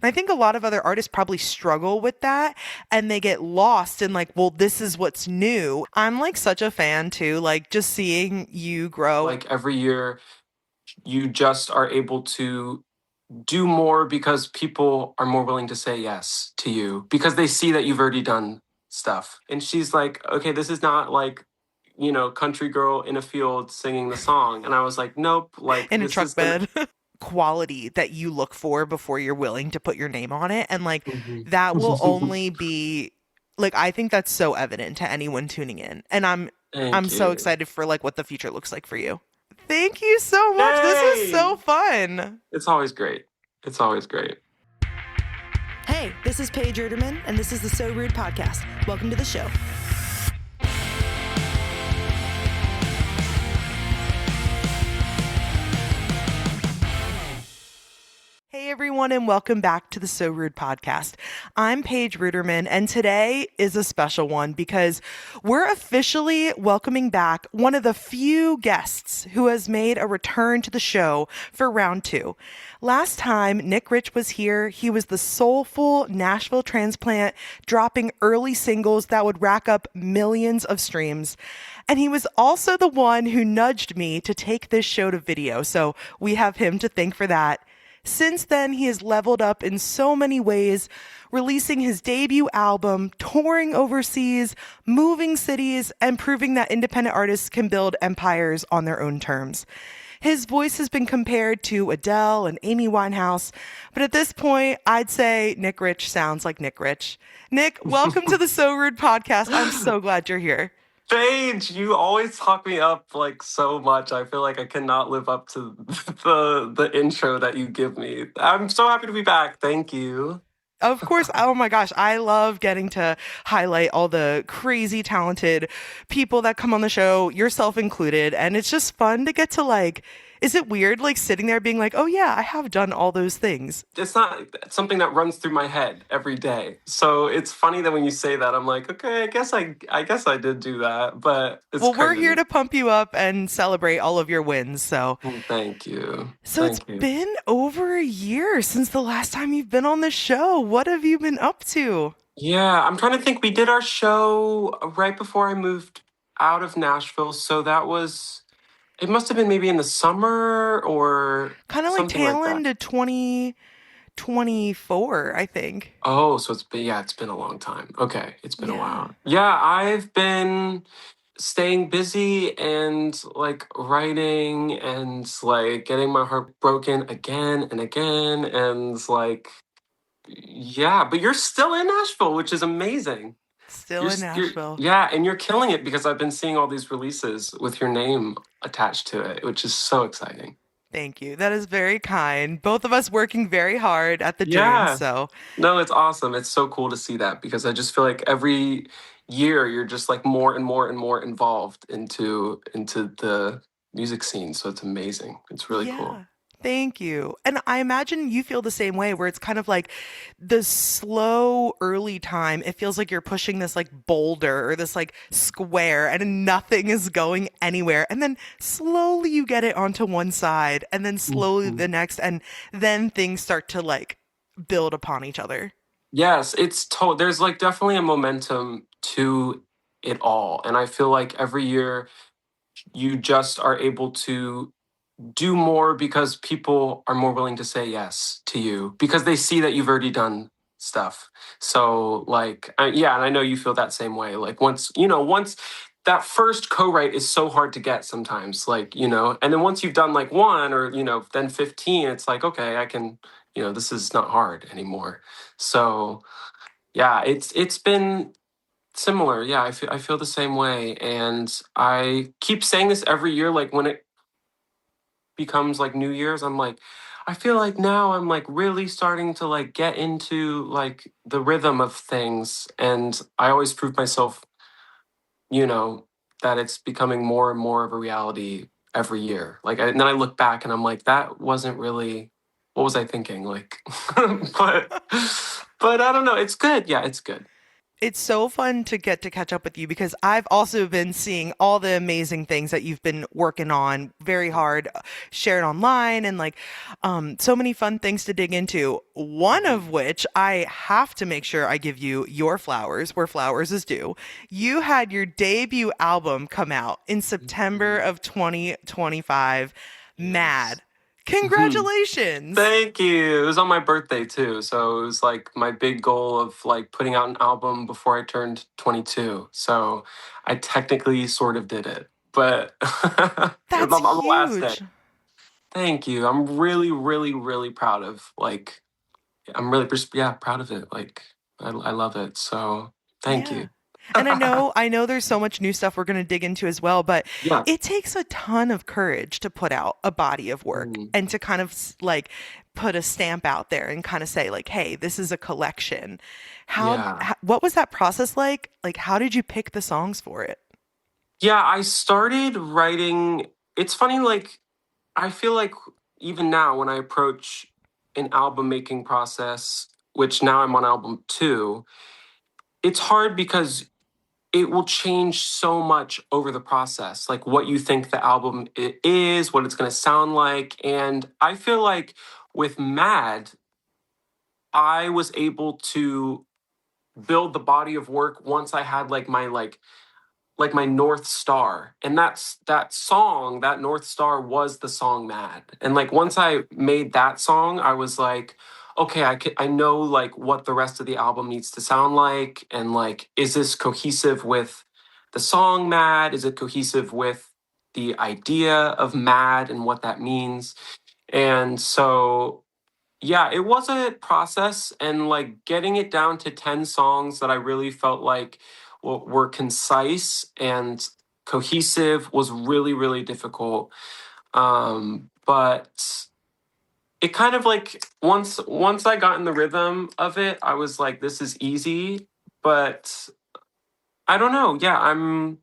And I think a lot of other artists probably struggle with that and they get lost in like, well, this is what's new. I'm like such a fan too, like just seeing you grow. Like every year, you just are able to do more because people are more willing to say yes to you because they see that you've already done stuff. And she's like, okay, this is not like, country girl in a field singing the song. And I was like, nope, like In a this truck is gonna. bed. Quality that you look for before you're willing to put your name on it. And like Mhm. that will only be like I think that's so evident to anyone tuning in. And I'm Thank so you. excited for like what the future looks like for you. Thank you so much. This was Yay! so fun. It's always great. It's always great. Hey, this is Paige Ruderman, and this is the So Rude podcast. Welcome to the show. Hey everyone, and welcome back to the So Rude podcast. I'm Paige Ruderman, and today is a special one because we're officially welcoming back one of the few guests who has made a return to the show for round two. Last time Nick Rich was here, he was the soulful Nashville transplant, dropping early singles that would rack up millions of streams. And he was also the one who nudged me to take this show to video, so we have him to thank for that. Since then, he has leveled up in so many ways, releasing his debut album, touring overseas, moving cities, and proving that independent artists can build empires on their own terms. His voice has been compared to Adele and Amy Winehouse, but at this point, I'd say Nick Rich sounds like Nick Rich. Nick, welcome to the So Rude podcast. I'm so glad you're here. Paige, you always talk me up like so much. I feel like I cannot live up to the intro that you give me. I'm so happy to be back. Thank you. Of course. Oh my gosh. I love getting to highlight all the crazy talented people that come on the show, yourself included. And it's just fun to get to like, is it weird like sitting there being like, oh yeah, I have done all those things? It's not something that runs through my head every day. So it's funny that when you say that, I'm like, okay, I guess I did do that, but it's Well, we're here crazy. to pump you up and celebrate all of your wins. So, Thank you. so it's Thank you. been over a year since the last time you've been on the show. What have you been up to? Yeah, I'm trying to think. We did our show right before I moved out of Nashville, so that was it must have been maybe in the summer or Kind of like something like tail that. end of 2024, I think. Oh, so it's been a long time. Okay, it's been a Yeah. while. Yeah, I've been staying busy and like writing and like getting my heart broken again and again and like yeah, but you're still in Nashville, which is amazing. Still in You're Nashville. yeah, and you're killing it because I've been seeing all these releases with your name attached to it, which is so exciting. Thank you. That is very kind. Both of us working very hard at the dream. Yeah. So, No, it's awesome. It's so cool to see that because I just feel like every year you're just like more and more and more involved into the music scene. So it's amazing. It's really cool. yeah. Thank you. And I imagine you feel the same way where it's kind of like the slow early time. It feels like you're pushing this like boulder or this like square and nothing is going anywhere. And then slowly you get it onto one side and then slowly Mhm. the next. And then things start to like build upon each other. Yes, there's like definitely a momentum to it all. And I feel like every year you just are able to do more because people are more willing to say yes to you because they see that you've already done stuff. So like yeah, and I know you feel that same way. Like once that first co-write is so hard to get sometimes, like, and then once you've done like one or, then 15, it's like, okay, I can, this is not hard anymore. So yeah, it's been similar. Yeah, I feel the same way. And I keep saying this every year, like when it becomes like New Year's, I'm like, I feel like now I'm like really starting to like get into like the rhythm of things. And I always prove myself, you know, that it's becoming more and more of a reality every year. And then I look back and I'm like, that wasn't really, what was I thinking? Like, but, but I don't know. It's good. Yeah, it's good. It's so fun to get to catch up with you because I've also been seeing all the amazing things that you've been working on very hard, shared online, and like so many fun things to dig into. One Mhm. of which I have to make sure I give you your flowers where flowers is due. You had your debut album come out in September Mhm. of 2025. Yes. Mad. Congratulations. Thank you. It was on my birthday too. So it was like my big goal of like putting out an album before I turned 22. So I technically sort of did it, but That's on the last day. huge. Thank you. I'm really, really, really proud of like, I'm really, yeah, proud of it. Like, I love it. So thank Yeah. you. And I know there's so much new stuff we're going to dig into as well, but Yeah. it takes a ton of courage to put out a body of work Mm. and to kind of like put a stamp out there and kind of say like, "Hey, this is a collection." Yeah. What was that process like? Like how did you pick the songs for it? Yeah. I started writing. It's funny, like, I feel like even now when I approach an album making process, which now I'm on album two, it's hard because it will change so much over the process, like what you think the album is, what it's going to sound like. And I feel like with Mad, I was able to build the body of work once I had like my North Star. And that song, that North Star was the song Mad. And like once I made that song, I was like, okay, I know like what the rest of the album needs to sound like. And like, is this cohesive with the song Mad? Is it cohesive with the idea of Mad and what that means? And so yeah, it was a process, and like getting it down to 10 songs that I really felt like were concise and cohesive was really, really difficult. But it kind of like once I got in the rhythm of it, I was like, this is easy. But I don't know. Yeah, I'm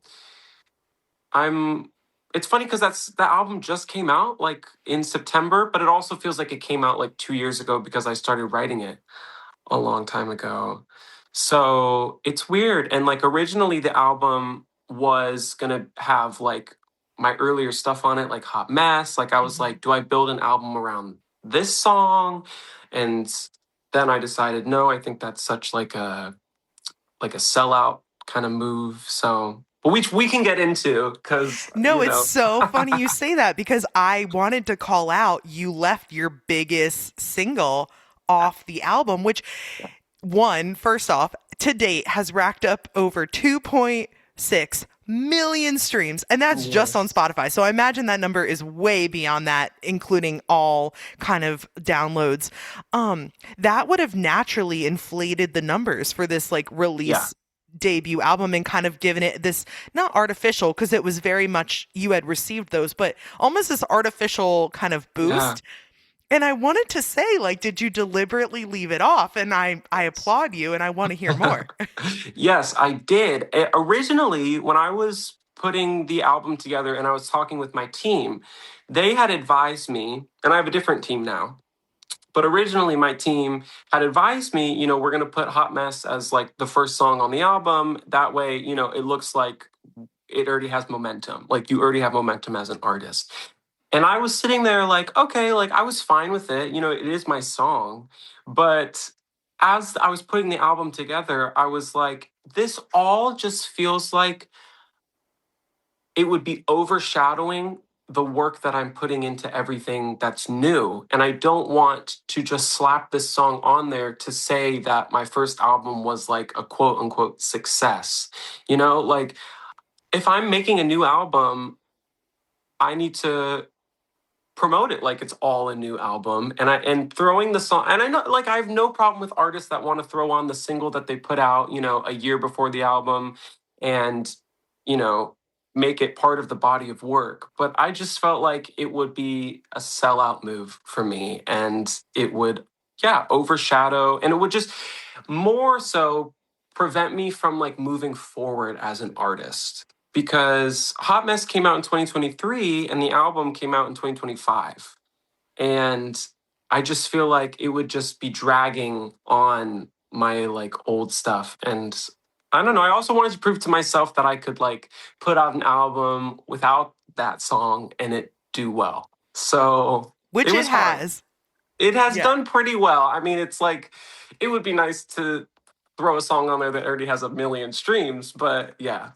it's funny because that album just came out like in September, but it also feels like it came out like 2 years ago because I started writing it a long time ago. So it's weird. And like originally the album was gonna have like my earlier stuff on it, like Hot Mess. Like I was Mhm. like, do I build an album around this song? And then I decided, no, I think that's such like a sellout kind of move. So but we can get into because No, it's so funny you say that because I wanted to call out you left your biggest single off the album, which one, first off, to date has racked up over 2.6 million streams, and that's just on yes. Spotify. So I imagine that number is way beyond that, including all kind of downloads. That would have naturally inflated the numbers for this like Yeah. release debut album and kind of given it this not artificial because it was very much you had received those, but almost this artificial kind of Yeah. boost. And I wanted to say, like, did you deliberately leave it off? And I applaud you and I want to hear more. Yes, I did. Originally, when I was putting the album together and I was talking with my team, they had advised me, and I have a different team now. But originally, my team had advised me, we're going to put Hot Mess as like the first song on the album. That way, it looks like it already has momentum. Like you already have momentum as an artist. And I was sitting there like, okay, like I was fine with it. It is my song. But as I was putting the album together, I was like, this all just feels like it would be overshadowing the work that I'm putting into everything that's new. And I don't want to just slap this song on there to say that my first album was like a quote unquote success. Like if I'm making a new album, I need to promote it like it's all a new album, and throwing the song, and I know like I have no problem with artists that want to throw on the single that they put out a year before the album and you know make it part of the body of work, but I just felt like it would be a sellout move for me, and it would, yeah, overshadow, and it would just more so prevent me from like moving forward as an artist, because Hot Mess came out in 2023 and the album came out in 2025. And I just feel like it would just be dragging on my like old stuff. And I don't know. I also wanted to prove to myself that I could like put out an album without that song and it do well. So Which it it was hard. has. It has Yeah. done pretty well. I mean, it's like it would be nice to throw a song on there that already has 1 million streams, but yeah.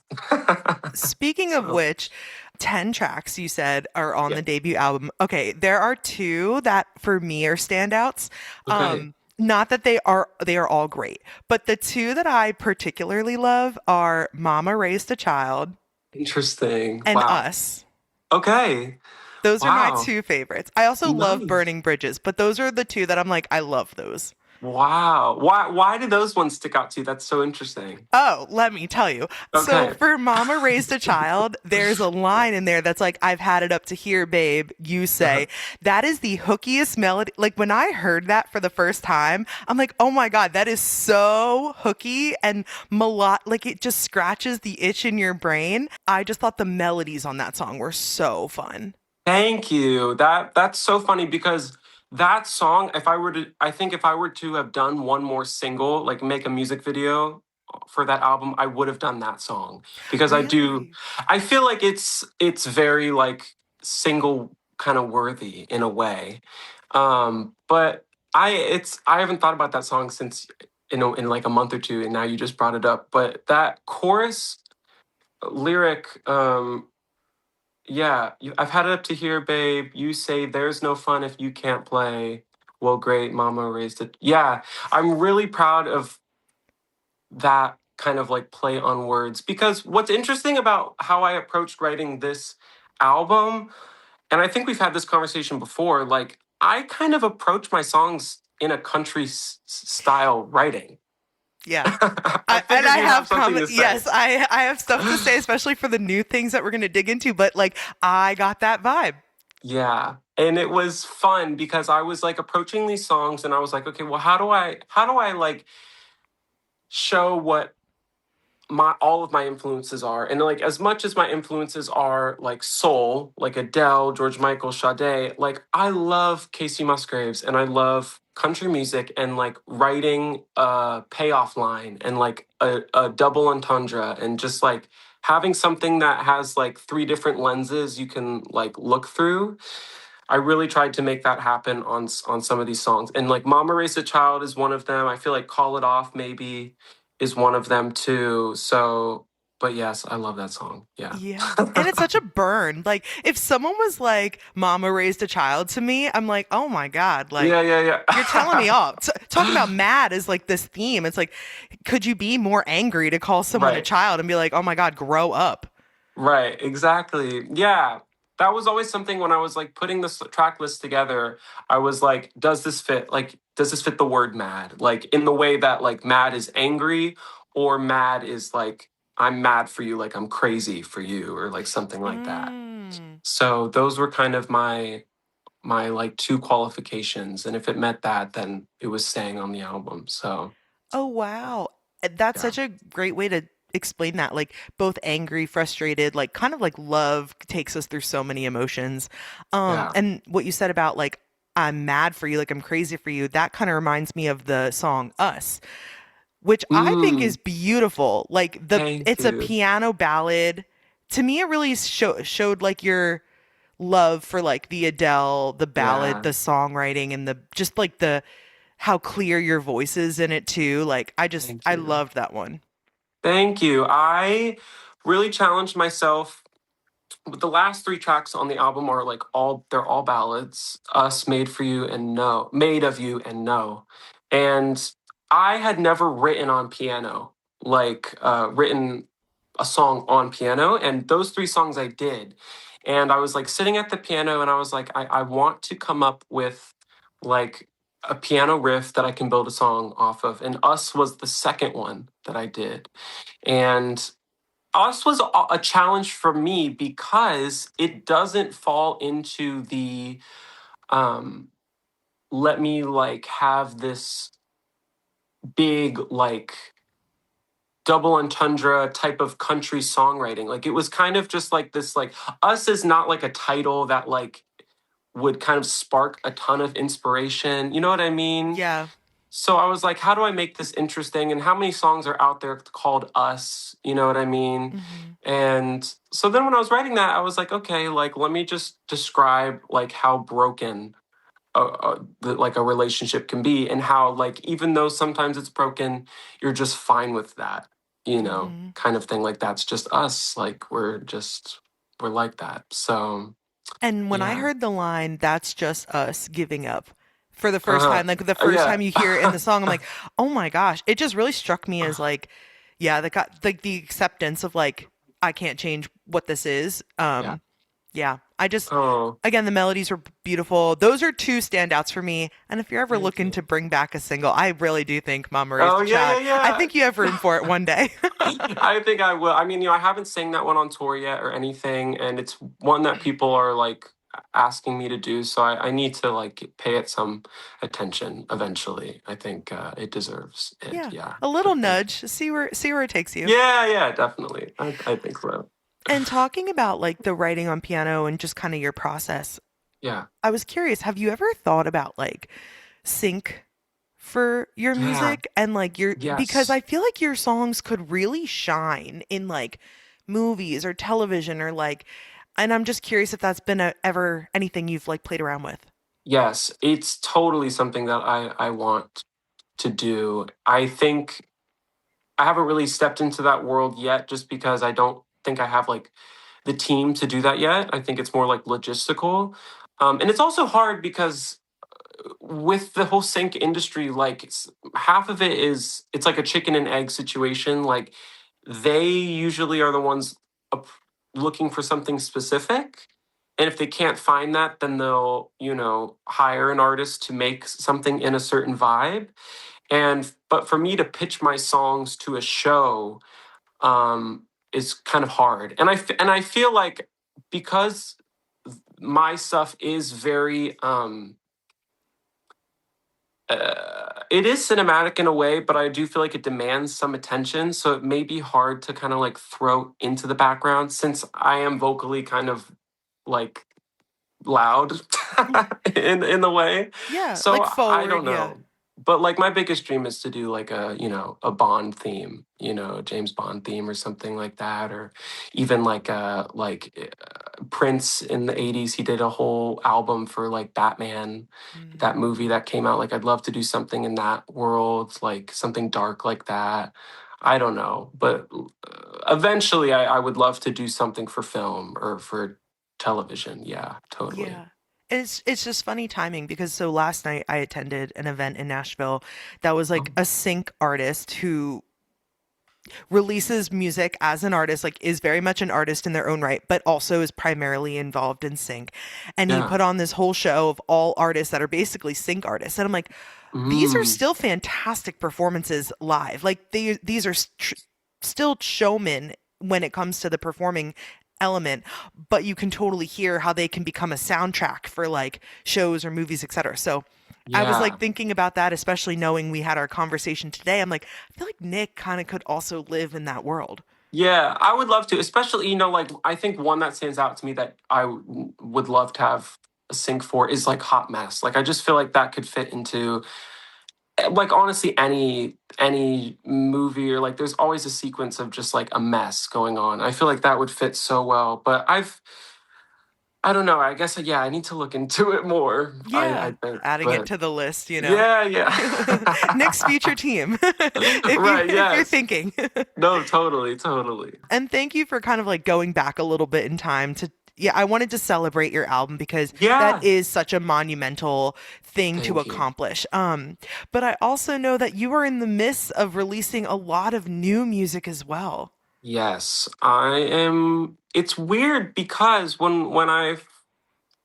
Speaking of So which, 10 tracks you said are on yeah. the debut album. Okay, there are two that for me are standouts. Okay. Not that they are all great, but the two that I particularly love are Mama Raised a Child Interesting. and Wow. Us. Okay. Those are my Wow. two favorites. I also love Nice. Burning Bridges, but those are the two that I'm like, I love those. Wow. Why did those ones stick out to you? That's so interesting. Oh, let me tell you. So Okay. for Mama Raised a Child, there's a Yeah. line in there that's like, I've had it up to here, babe. You Uh-huh. say, that is the hookiest melody. Like when I heard that for the first time, I'm like, oh my God, that is so hooky and like it just scratches the itch in your brain. I just thought the melodies on that song were so fun. Thank you. That's so funny because that song, I think if I were to have done one more single, like make a music video for that album, I would have done that song because Really? I feel like it's very like single kind of worthy in a way. But I haven't thought about that song since in like a month or two, and now you just brought it up. But that chorus lyric, yeah, I've had it up to here, babe. You say there's no fun if you can't play. Well, great, mama raised it. Yeah, I'm really proud of that kind of like play on words because what's interesting about how I approached writing this album, and I think we've had this conversation before, like I kind of approach my songs in a country style writing. Yeah. I And figured I you'd have have something to say. yes, I have stuff to say, especially for the new things that we're going to dig into, but like I got that vibe. Yeah. And it was fun because I was like approaching these songs and I was like, okay, well, how do I like show what my all of my influences are? And like as much as my influences are like soul, like Adele, George Michael, Sade, like I love Casey Musgraves and I love country music and like writing a payoff line and like a double entendre and just like having something that has like three different lenses you can like look through. I really tried to make that happen on some of these songs. And like Mama Raised a Child is one of them. I feel like Call It Off maybe is one of them too. So, but yes, I love that song. Yeah. Yeah. And it's such a burn. Like if someone was like Mama Raised a Child to me, I'm like, "Oh my God, like Yeah, yeah, you're telling me yeah. off." Talking about mad is like this theme. It's like could you be more angry to call someone a Right. child and be like, "Oh my God, grow up." Right, exactly. Yeah. That was always something when I was like putting this track list together. I was like, does this fit? Like, does this fit the word mad? Like, in the way that like mad is angry, or mad is like, I'm mad for you, like I'm crazy for you, or like something like that. Mm. So those were kind of my like two qualifications. And if it met that, then it was staying on the album. So Oh, wow. That's yeah. such a great way to explain that. Like both angry, frustrated, like kind of like love takes us through so many emotions. Yeah. And what you said about like I'm mad for you, like I'm crazy for you, that kind of reminds me of the song Us, which I think is Mm, beautiful. Like thank it's a you. piano ballad. To me, it really showed like your love for like the Adele, the ballad, Yeah. the songwriting, and the just like the how clear your voice is in it too. Like Thank I you. loved that one. Thank you. I really challenged myself. The last three tracks on the album are like they're all ballads. Us, Made for You, and No, Made of You, and No. And I had never written on piano, like written a song on piano. And those three songs I did. And I was like sitting at the piano and I was like, I want to come up with like a piano riff that I can build a song off of. And Us was the second one that I did. And Us was a challenge for me because it doesn't fall into the um, let me like have this big like double entendre type of country songwriting. Like it was kind of just like this like Us is not like a title that like would kind of spark a ton of inspiration. You know what I mean? Yeah. So I was like, how do I make this interesting? And how many songs are out there called Us? You know what I mean? Hmm. And so then when I was writing that, I was like, okay, like let me just describe like how broken like a relationship can be, and how like even though sometimes it's broken, you're just fine with that, Hmm. kind of thing. Like that's just us. Like we're like that. So And when I yeah. heard the line, that's just us giving up for the first Uh-huh. time, like the first Yeah. time you hear it in the song, I'm like, oh my gosh. It just really struck me as like, yeah, like the acceptance of like, I can't change what this is. Yeah. Yeah, I just, Oh, again, the melodies were beautiful. Those are two standouts for me. And if you're ever thank looking to you. bring back a single, I really do think Mama Raised Oh a yeah, Child. yeah, I yeah. think you have room for it one day. I think I will. I mean, I haven't sang that one on tour yet or anything, and it's one that people are like asking me to do. So I need to like pay it some attention eventually. I think it deserves it. Yeah, Yeah. a little But thank nudge. See where it takes you. you. Yeah, yeah, definitely. I think so. And talking about like the writing on piano and just kind of your process, Yeah. I was curious, have you ever thought about like sync for your Yeah. music and like your because Yes. I feel like your songs could really shine in like movies or television or like and I'm just curious if that's been ever anything you've like played around with. Yes. It's totally something that I want to do. I think I haven't really stepped into that world yet, just because I don't think I have like the team to do that yet. I think it's more like logistical. And it's also hard because with the whole sync industry, like half of it is it's like a chicken and egg situation. Like they usually are the ones looking for something specific. And if they can't find that, then they'll, hire an artist to make something in a certain vibe. But for me to pitch my songs to a show, is kind of hard. And I feel like because my stuff is very it is cinematic in a way, but I do feel like it demands some attention. So it may be hard to kind of like throw into the background, since I am vocally kind of like loud in the way. Yeah, So like I don't forward, yeah. know. But like my biggest dream is to do like a Bond theme, a James Bond theme or something like that, or even Prince in the 80s, he did a whole album for like Batman, that Mm. movie that came out. Like I'd love to do something in that world, like something dark like that. I don't know, but eventually I would love to do something for film or for television. Yeah, totally. Yeah. It's just funny timing because so last night I attended an event in Nashville that was like Oh, a sync artist who releases music as an artist, like is very much an artist in their own right, but also is primarily involved in sync. And he yeah. put on this whole show of all artists that are basically sync artists. And I'm like, these are Mm, still fantastic performances live. Like these are still showmen when it comes to the performing element, but you can totally hear how they can become a soundtrack for like shows or movies, etc. So I was like yeah. thinking about that, especially knowing we had our conversation today. I'm like, I feel like Nick kind of could also live in that world. Yeah, I would love to, especially, like I think one that stands out to me that would love to have a sync for is like Hot Mess. Like I just feel like that could fit into like honestly any movie, or like there's always a sequence of just like a mess going on. I feel like that would fit so well. But I don't know. I guess yeah, I need to look into it more. I Yeah, think, adding it but to the list, you know. yeah, yeah. Nick's future team, Right, if you're yes. thinking. No, totally, totally. And thank you for kind of like going back a little bit in time to yeah, I wanted to celebrate your album because that Yeah. is such a monumental thing to Thank you. accomplish. But I also know that you are in the midst of releasing a lot of new music as well. Yes, I am. It's weird because when I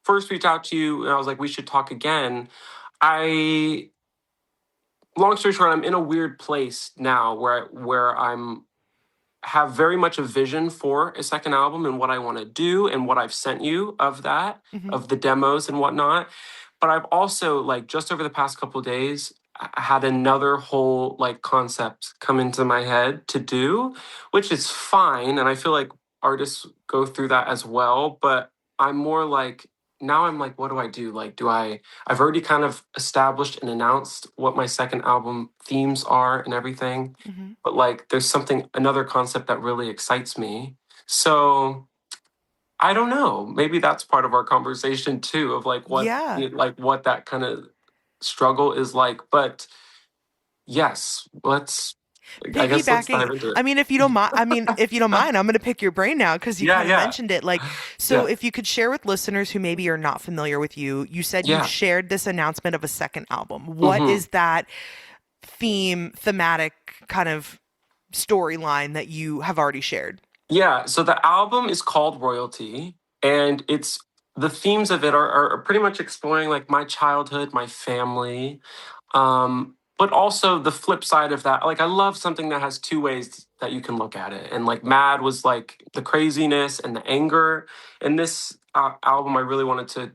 first reached out to you and I was like, we should talk again. I, long story short, I'm in a weird place now where I'm have very much a vision for a second album and what I want to do and what I've sent you of that, Hmm. of the demos and whatnot. But I've also like just over the past couple of days had another whole like concept come into my head to do, which is fine. And I feel like artists go through that as well. But I'm more like now I'm like, what do I do? Like, I've already kind of established and announced what my second album themes are and everything. Hmm. But like, there's another concept that really excites me. So I don't know. Maybe that's part of our conversation too, of Yeah. like what that kind of struggle is like. But yes, I guess let's Piggybacking, dive into it. I mean, if you don't mind, if you don't mind, I'm going to pick your brain now because you Yeah, kind of yeah, mentioned it. Like, so yeah, if you could share with listeners who maybe are not familiar with you, you said you've yeah. shared this announcement of a second album. What Hmm. is that thematic kind of storyline that you have already shared? Yeah, so the album is called Royalty, and it's the themes of it are pretty much exploring like my childhood, my family, but also the flip side of that. Like I love something that has two ways that you can look at it, and like Mad was like the craziness and the anger, and this album I really wanted to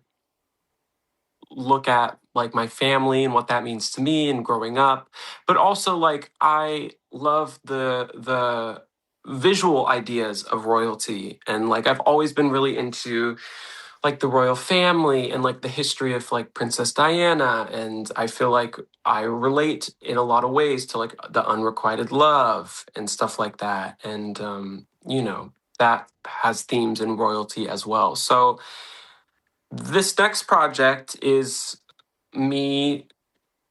look at like my family and what that means to me and growing up, but also like I love the visual ideas of royalty, and like I've always been really into like the royal family and like the history of like Princess Diana, and I feel like I relate in a lot of ways to like the unrequited love and stuff like that, and that has themes in royalty as well. So this next project is me,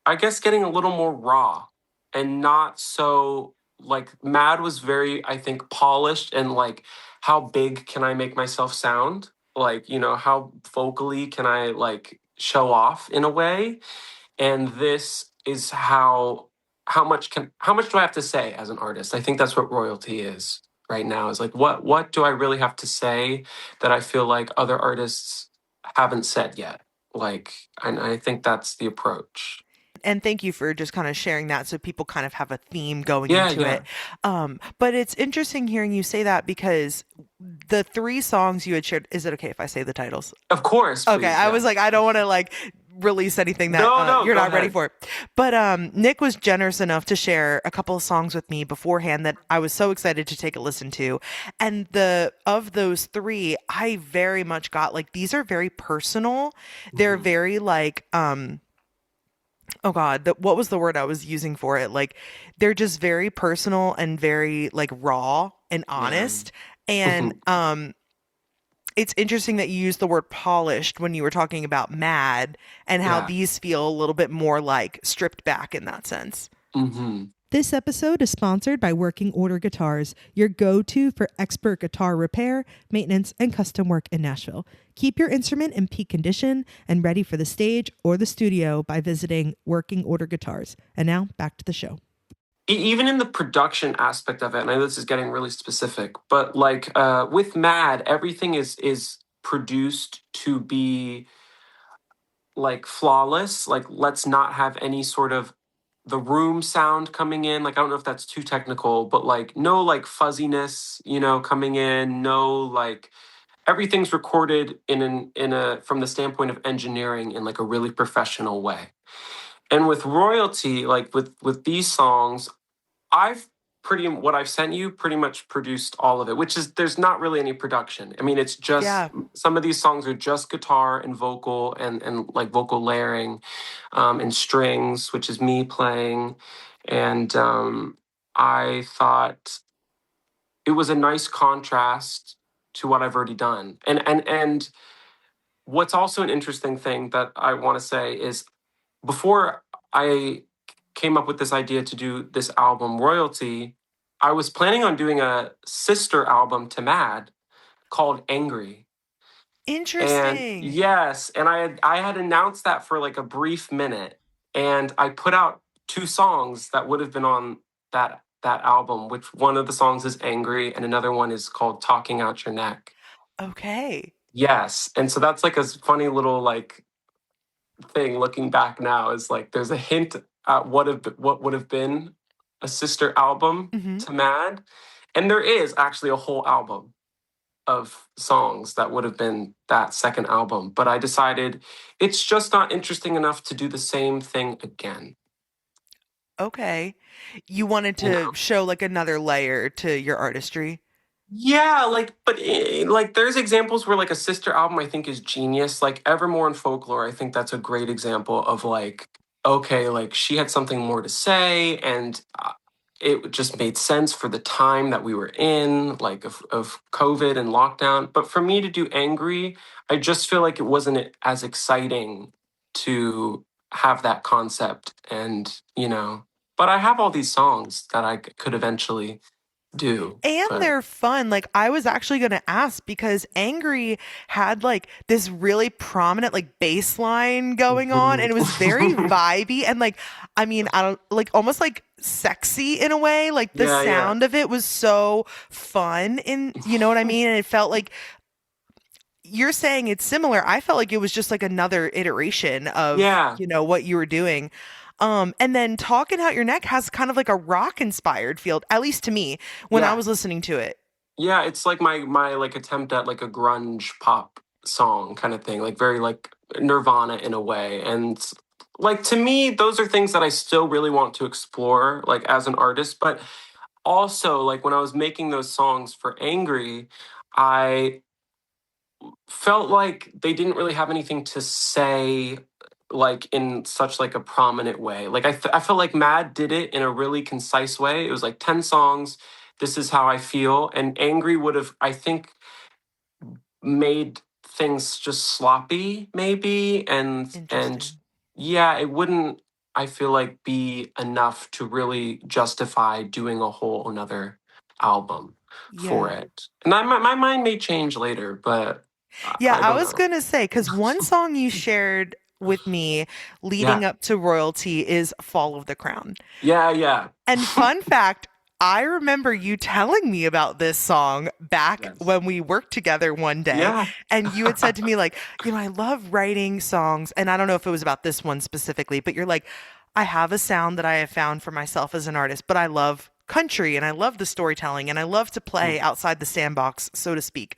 I guess, getting a little more raw and not so like Mad was very, I think, polished and like how big can I make myself sound? Like, how vocally can I like show off in a way? And this is how much do I have to say as an artist? I think that's what royalty is right now, is like what do I really have to say that I feel like other artists haven't said yet? Like, and I think that's the approach. And thank you for just kind of sharing that so people kind of have a theme going Yeah, into yeah. it. But it's interesting hearing you say that because the three songs you had shared, is it okay if I say the titles? Of course, Okay, please. I Yeah. was like, I don't want to like release anything that No, no, you're go not ready ahead. for. But Nick was generous enough to share a couple of songs with me beforehand that I was so excited to take a listen to. And the of those three, I very much got like these are very personal. They're Hmm. very like oh god, what was the word I was using for it? Like they're just very personal and very like raw and Yeah. honest. And it's interesting that you used the word polished when you were talking about Mad and how Yeah. these feel a little bit more like stripped back in that sense. Hmm. This episode is sponsored by Working Order Guitars, your go to for expert guitar repair, maintenance, and custom work in Nashville. Keep your instrument in peak condition and ready for the stage or the studio by visiting Working Order Guitars. And now back to the show. Even in the production aspect of it, and I know this is getting really specific, but like with Mad, everything is produced to be like flawless. Like let's not have any sort of the room sound coming in. Like I don't know if that's too technical, but like no like fuzziness, coming in. No like everything's recorded in a from the standpoint of engineering in like a really professional way. And with royalty, like with these songs, I've what I've sent you pretty much produced all of it, which is there's not really any production. I mean, it's just Yeah. some of these songs are just guitar and vocal and like vocal layering, and strings, which is me playing. And I thought it was a nice contrast to what I've already done. And what's also an interesting thing that I want to say is before I came up with this idea to do this album, Royalty, I was planning on doing a sister album to Mad called Angry. And Interesting. yes, and I had announced that for like a brief minute, and I put out two songs that would have been on that album, which one of the songs is Angry and another one is called Talking Out Your Neck. Okay. Yes, and so that's like a funny little like thing looking back now, is like there's a hint at what would have been a sister album Hmm. to Mad, and there is actually a whole album of songs that would have been that second album, but I decided it's just not interesting enough to do the same thing again. Okay. You wanted You to know, show like another layer to your artistry. Yeah, like, but like, there's examples where like a sister album I think is genius. Like Evermore and Folklore, I think that's a great example of like, okay, like she had something more to say, and it just made sense for the time that we were in, like of COVID and lockdown. But for me to do Angry, I just feel like it wasn't as exciting to have that concept, and But I have all these songs that I could eventually do, And but. they're fun. Like I was actually going to ask because Angry had like this really prominent like bass line going on and it was very vibey and like I mean, I don't like almost like sexy in a way. Like the Yeah, yeah. sound of it was so fun and you know what I mean? And it felt like you're saying it's similar. I felt like it was just like another iteration of, Yeah, what you were doing. And then Talking Out Your Neck has kind of like a rock inspired feel, at least to me, when I yeah. was listening to it. Yeah, it's like my like attempt at like a grunge pop song kind of thing, like very like Nirvana in a way. And like to me, those are things that I still really want to explore like as an artist, but also like when I was making those songs for Angry, I felt like they didn't really have anything to say like in such like a prominent way. Like I felt like Mad did it in a really concise way. It was like 10 songs, this is how I feel, and Angry would have, I think, made things just sloppy maybe, and Interesting. yeah, it wouldn't, I feel like, be enough to really justify doing a whole another album for Yeah. it. And my mind may change later, but Yeah, I I don't was know. gonna say, because one song you shared with me leading Yeah. up to royalty is Fall of the Crown. Yeah, yeah. And fun fact, I remember you telling me about this song back Yes. when we worked together one day. Yeah. And you had said to me, like, I love writing songs. And I don't know if it was about this one specifically, but you're like, I have a sound that I have found for myself as an artist, but I love country and I love the storytelling and I love to play Mm, outside the sandbox, so to speak.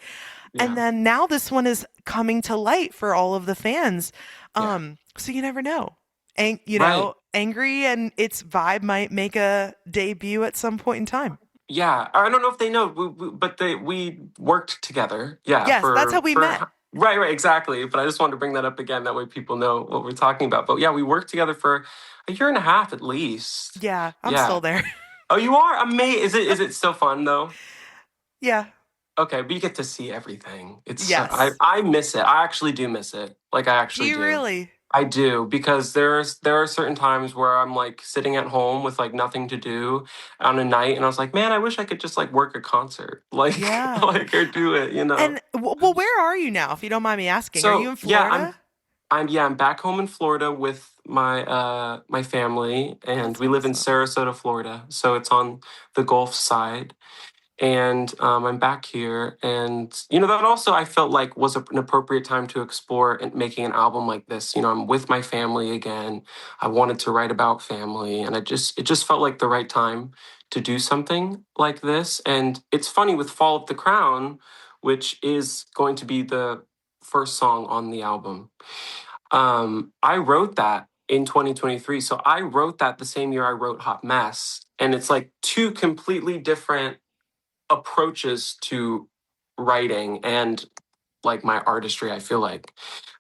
And yeah. then now this one is coming to light for all of the fans. Yeah. So you never know. And Right. Angry and its vibe might make a debut at some point in time. Yeah. I don't know if they know, but we worked together. Yeah, Yes, that's how we for met. right, right, exactly. But I just wanted to bring that up again. That way people know what we're talking about. But yeah, we worked together for a year and a half at least. Yeah, I'm Yeah. still there. Oh, you are amazing. Is it still fun though? Yeah. Okay, but you get to see everything. I Yes. I miss it. I actually do miss it. Like I Do actually you do. really? I do, because there are certain times where I'm like sitting at home with like nothing to do on a night, and I was like, man, I wish I could just like work a concert, like Yeah. like or do it. And well, where are you now, if you don't mind me asking? Are you So in yeah, Florida? I'm back home in Florida with my family, and That's we live in awesome. Sarasota, Florida. So it's on the Gulf side, and I'm back here, and that also I felt like was an appropriate time to explore and making an album like this. I'm with my family again. I wanted to write about family, and it just felt like the right time to do something like this. And it's funny with Fall of the Crown, which is going to be the first song on the album. I wrote that in 2023, so I wrote that the same year I wrote Hot Mess, and it's like two completely different approaches to writing and like my artistry, I feel like.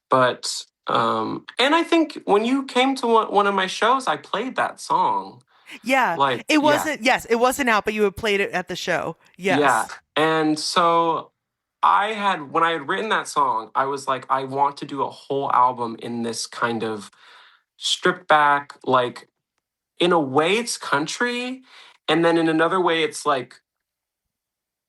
But and I think when you came to one of my shows, I played that song. Yeah. Like, It yeah, wasn't, yes, it wasn't out, but you had played it at the show. yeah. Yes. And so when I had written that song, I was like, I want to do a whole album in this kind of stripped back, like, in a way it's country, and then in another way it's like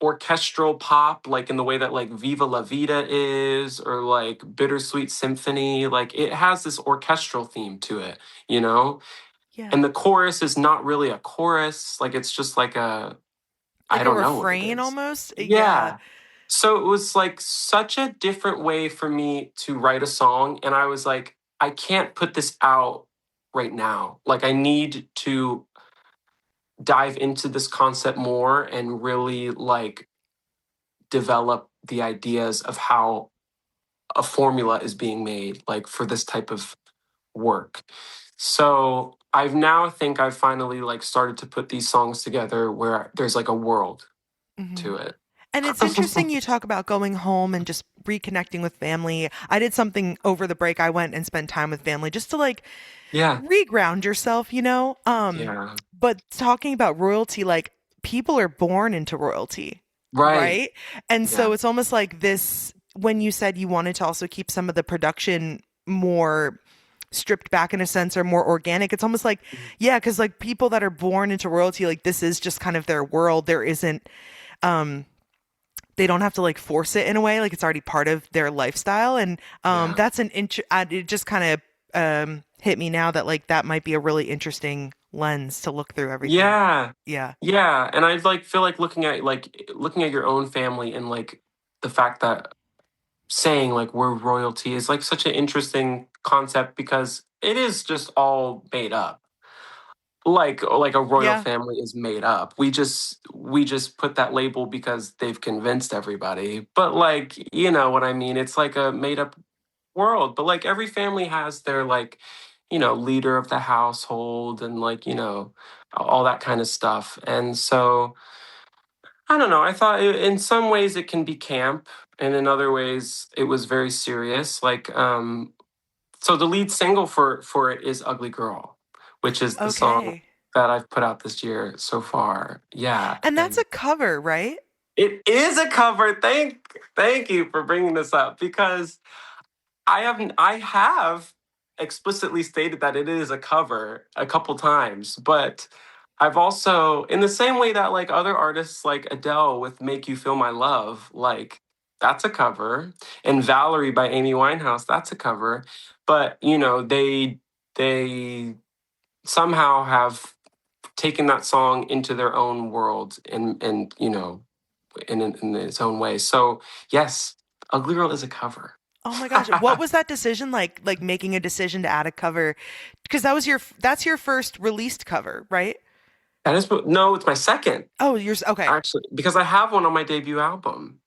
orchestral pop, like in the way that like Viva La Vida is, or like Bittersweet Symphony. Like it has this orchestral theme to it, you know? Yeah. And the chorus is not really a chorus. Like it's just like I Like a don't know what it refrain is. almost. Yeah. Yeah. So it was like such a different way for me to write a song. And I was like, I can't put this out right now. Like I need to dive into this concept more and really like develop the ideas of how a formula is being made, like for this type of work. So I've now think I've finally like started to put these songs together where there's like a world Mhm. to it. And it's interesting you talk about going home and just reconnecting with family. I did something over the break. I went and spent time with family just to like Yeah. reground yourself, you know? Yeah. But talking about royalty, like people are born into royalty, Right. right? And so Yeah. it's almost like this when you said you wanted to also keep some of the production more stripped back in a sense or more organic, it's almost like, yeah, because like people that are born into royalty, like this is just kind of their world. There isn't um they don't have to like force it in a way, like it's already part of their lifestyle. And Yeah. that's it just kind of hit me now that like that might be a really interesting lens to look through everything. Yeah. Yeah. Yeah. And I like feel like looking at your own family and like the fact that saying like we're royalty is like such an interesting concept because it is just all made up. Like a royal Yeah. family is made up. We just put that label because they've convinced everybody. But like, you know what I mean? It's like a made up world. But like every family has their like, leader of the household and like, all that kind of stuff. And so I don't know. I thought in some ways it can be camp, and in other ways it was very serious. So the lead single for it is "Ugly Girl," which is the song Okay. that I've put out this year so far. Yeah, And that's and a cover, right? it is a cover. Thank you for bringing this up because I have explicitly stated that it is a cover a couple times, but I've also in the same way that like other artists like Adele with Make You Feel My Love, like that's a cover. And Valerie by Amy Winehouse, that's a cover. But they somehow have taken that song into their own world and in its own way. So yes, Ugly Girl is a cover. Oh my gosh. What was that decision like making a decision to add a cover? Because that's your first released cover, right? No, it's my second Oh, okay. actually because I have one on my debut album.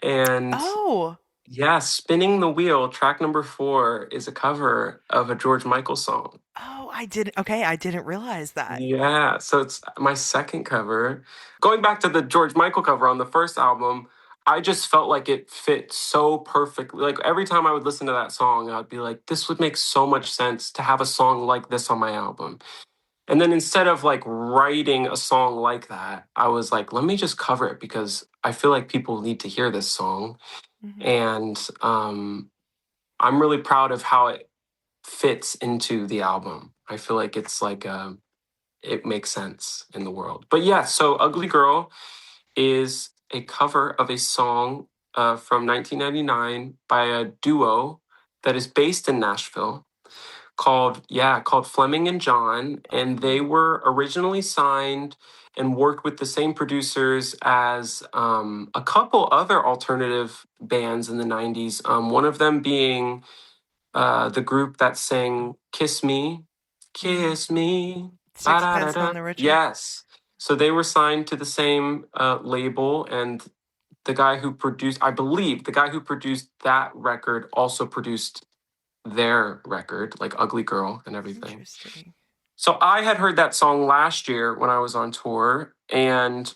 And Oh. yeah, Spinning the Wheel, track number 4 is a cover of a George Michael song. Oh, I didn't realize that. Yeah, so it's my second cover. Going back to the George Michael cover on the first album, I just felt like it fit so perfectly. Like every time I would listen to that song, I'd be like, this would make so much sense to have a song like this on my album. And then instead of like writing a song like that, I was like, let me just cover it because I feel like people need to hear this song. Mhm. And I'm really proud of how it fits into the album. I feel like it's like it makes sense in the world. But yeah, so Ugly Girl is a cover of a song from 1999 by a duo that is based in Nashville called Fleming and John, and they Oh. were originally signed and worked with the same producers as a couple other alternative bands in the 90s. One of them being the group that sang Kiss Me, Mhm. Kiss Me, Sixpence None ba-da-da-da. the Richer. Yes. So they were signed to the same label, and the guy who produced, I believe, the guy who produced that record also produced their record, like Ugly Girl and everything. Interesting. So I had heard that song last year when I was on tour, and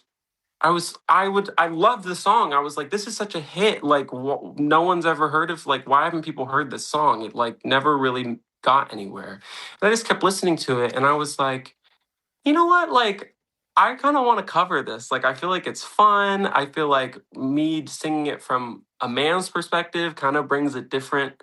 I loved the song. I was like, this is such a hit. Like, no one's ever heard of. Like, why haven't people heard this song? It like never really got anywhere. And I just kept listening to it, and I was like, you know what? Like, I kind of want to cover this. Like, I feel like it's fun. I feel like me singing it from a man's perspective kind of brings a different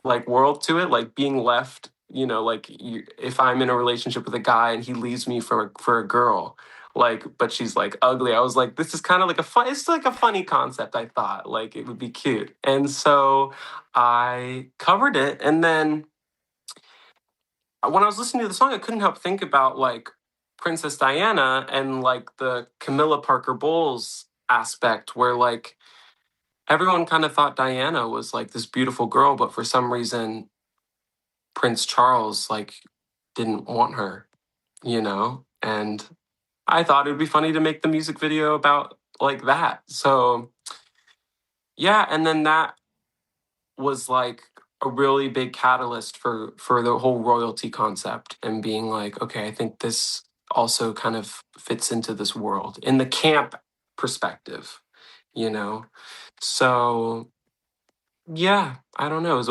like world to it, like being left, like if I'm in a relationship with a guy and he leaves me for a girl, like, but she's like ugly. I was like, this is kind of like it's like a funny concept. I thought like it would be cute, and so I covered it. And then when I was listening to the song, I couldn't help think about like Princess Diana and like the Camilla Parker Bowles aspect, where like everyone kind of thought Diana was like this beautiful girl, but for some reason Prince Charles like didn't want her, and I thought it would be funny to make the music video about like that. So yeah, and then that was like a really big catalyst for the whole royalty concept and being like, okay, I think this also kind of fits into this world in the camp perspective. you know? So yeah, I don't know.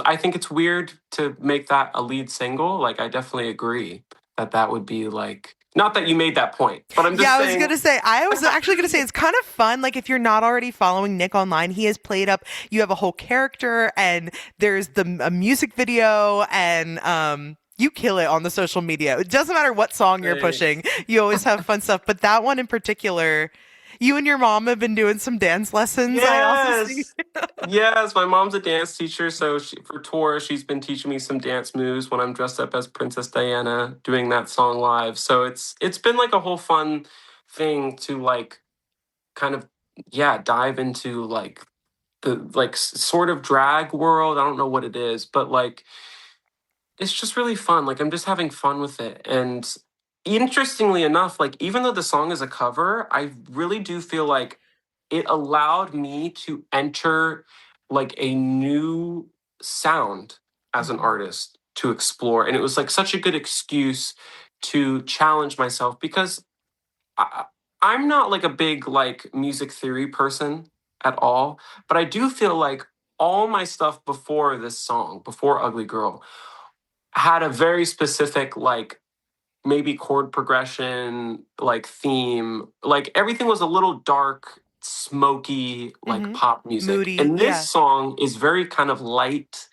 I think it's weird to make that a lead single. Like, I definitely agree that that would be like, not that you made that point, but I'm Yeah, just I was saying. gonna say. I was actually gonna say it's kind of fun. Like if you're not already following Nick online, he has played up. You have a whole character, and there's a music video, and you kill it on the social media. It doesn't matter what song you're pushing. Thanks. You always have fun stuff. But that one in particular, you and your mom have been doing some dance lessons. I also see. Yes. Yes, my mom's a dance teacher, so for tour, she's been teaching me some dance moves when I'm dressed up as Princess Diana doing that song live. So it's been like a whole fun thing to like kind of yeah, dive into like the like sort of drag world. I don't know what it is, but like it's just really fun. Like I'm just having fun with it. And interestingly enough, like even though the song is a cover, I really do feel like it allowed me to enter like a new sound as an Mhm. artist to explore. And it was like such a good excuse to challenge myself because I, I'm not like a big like music theory person at all, but I do feel like all my stuff before this song, before Ugly Girl, had a very specific like maybe chord progression, like theme, like everything was a little dark, smoky, like Mhm. pop music. Moody. And this Yeah. song is very kind of light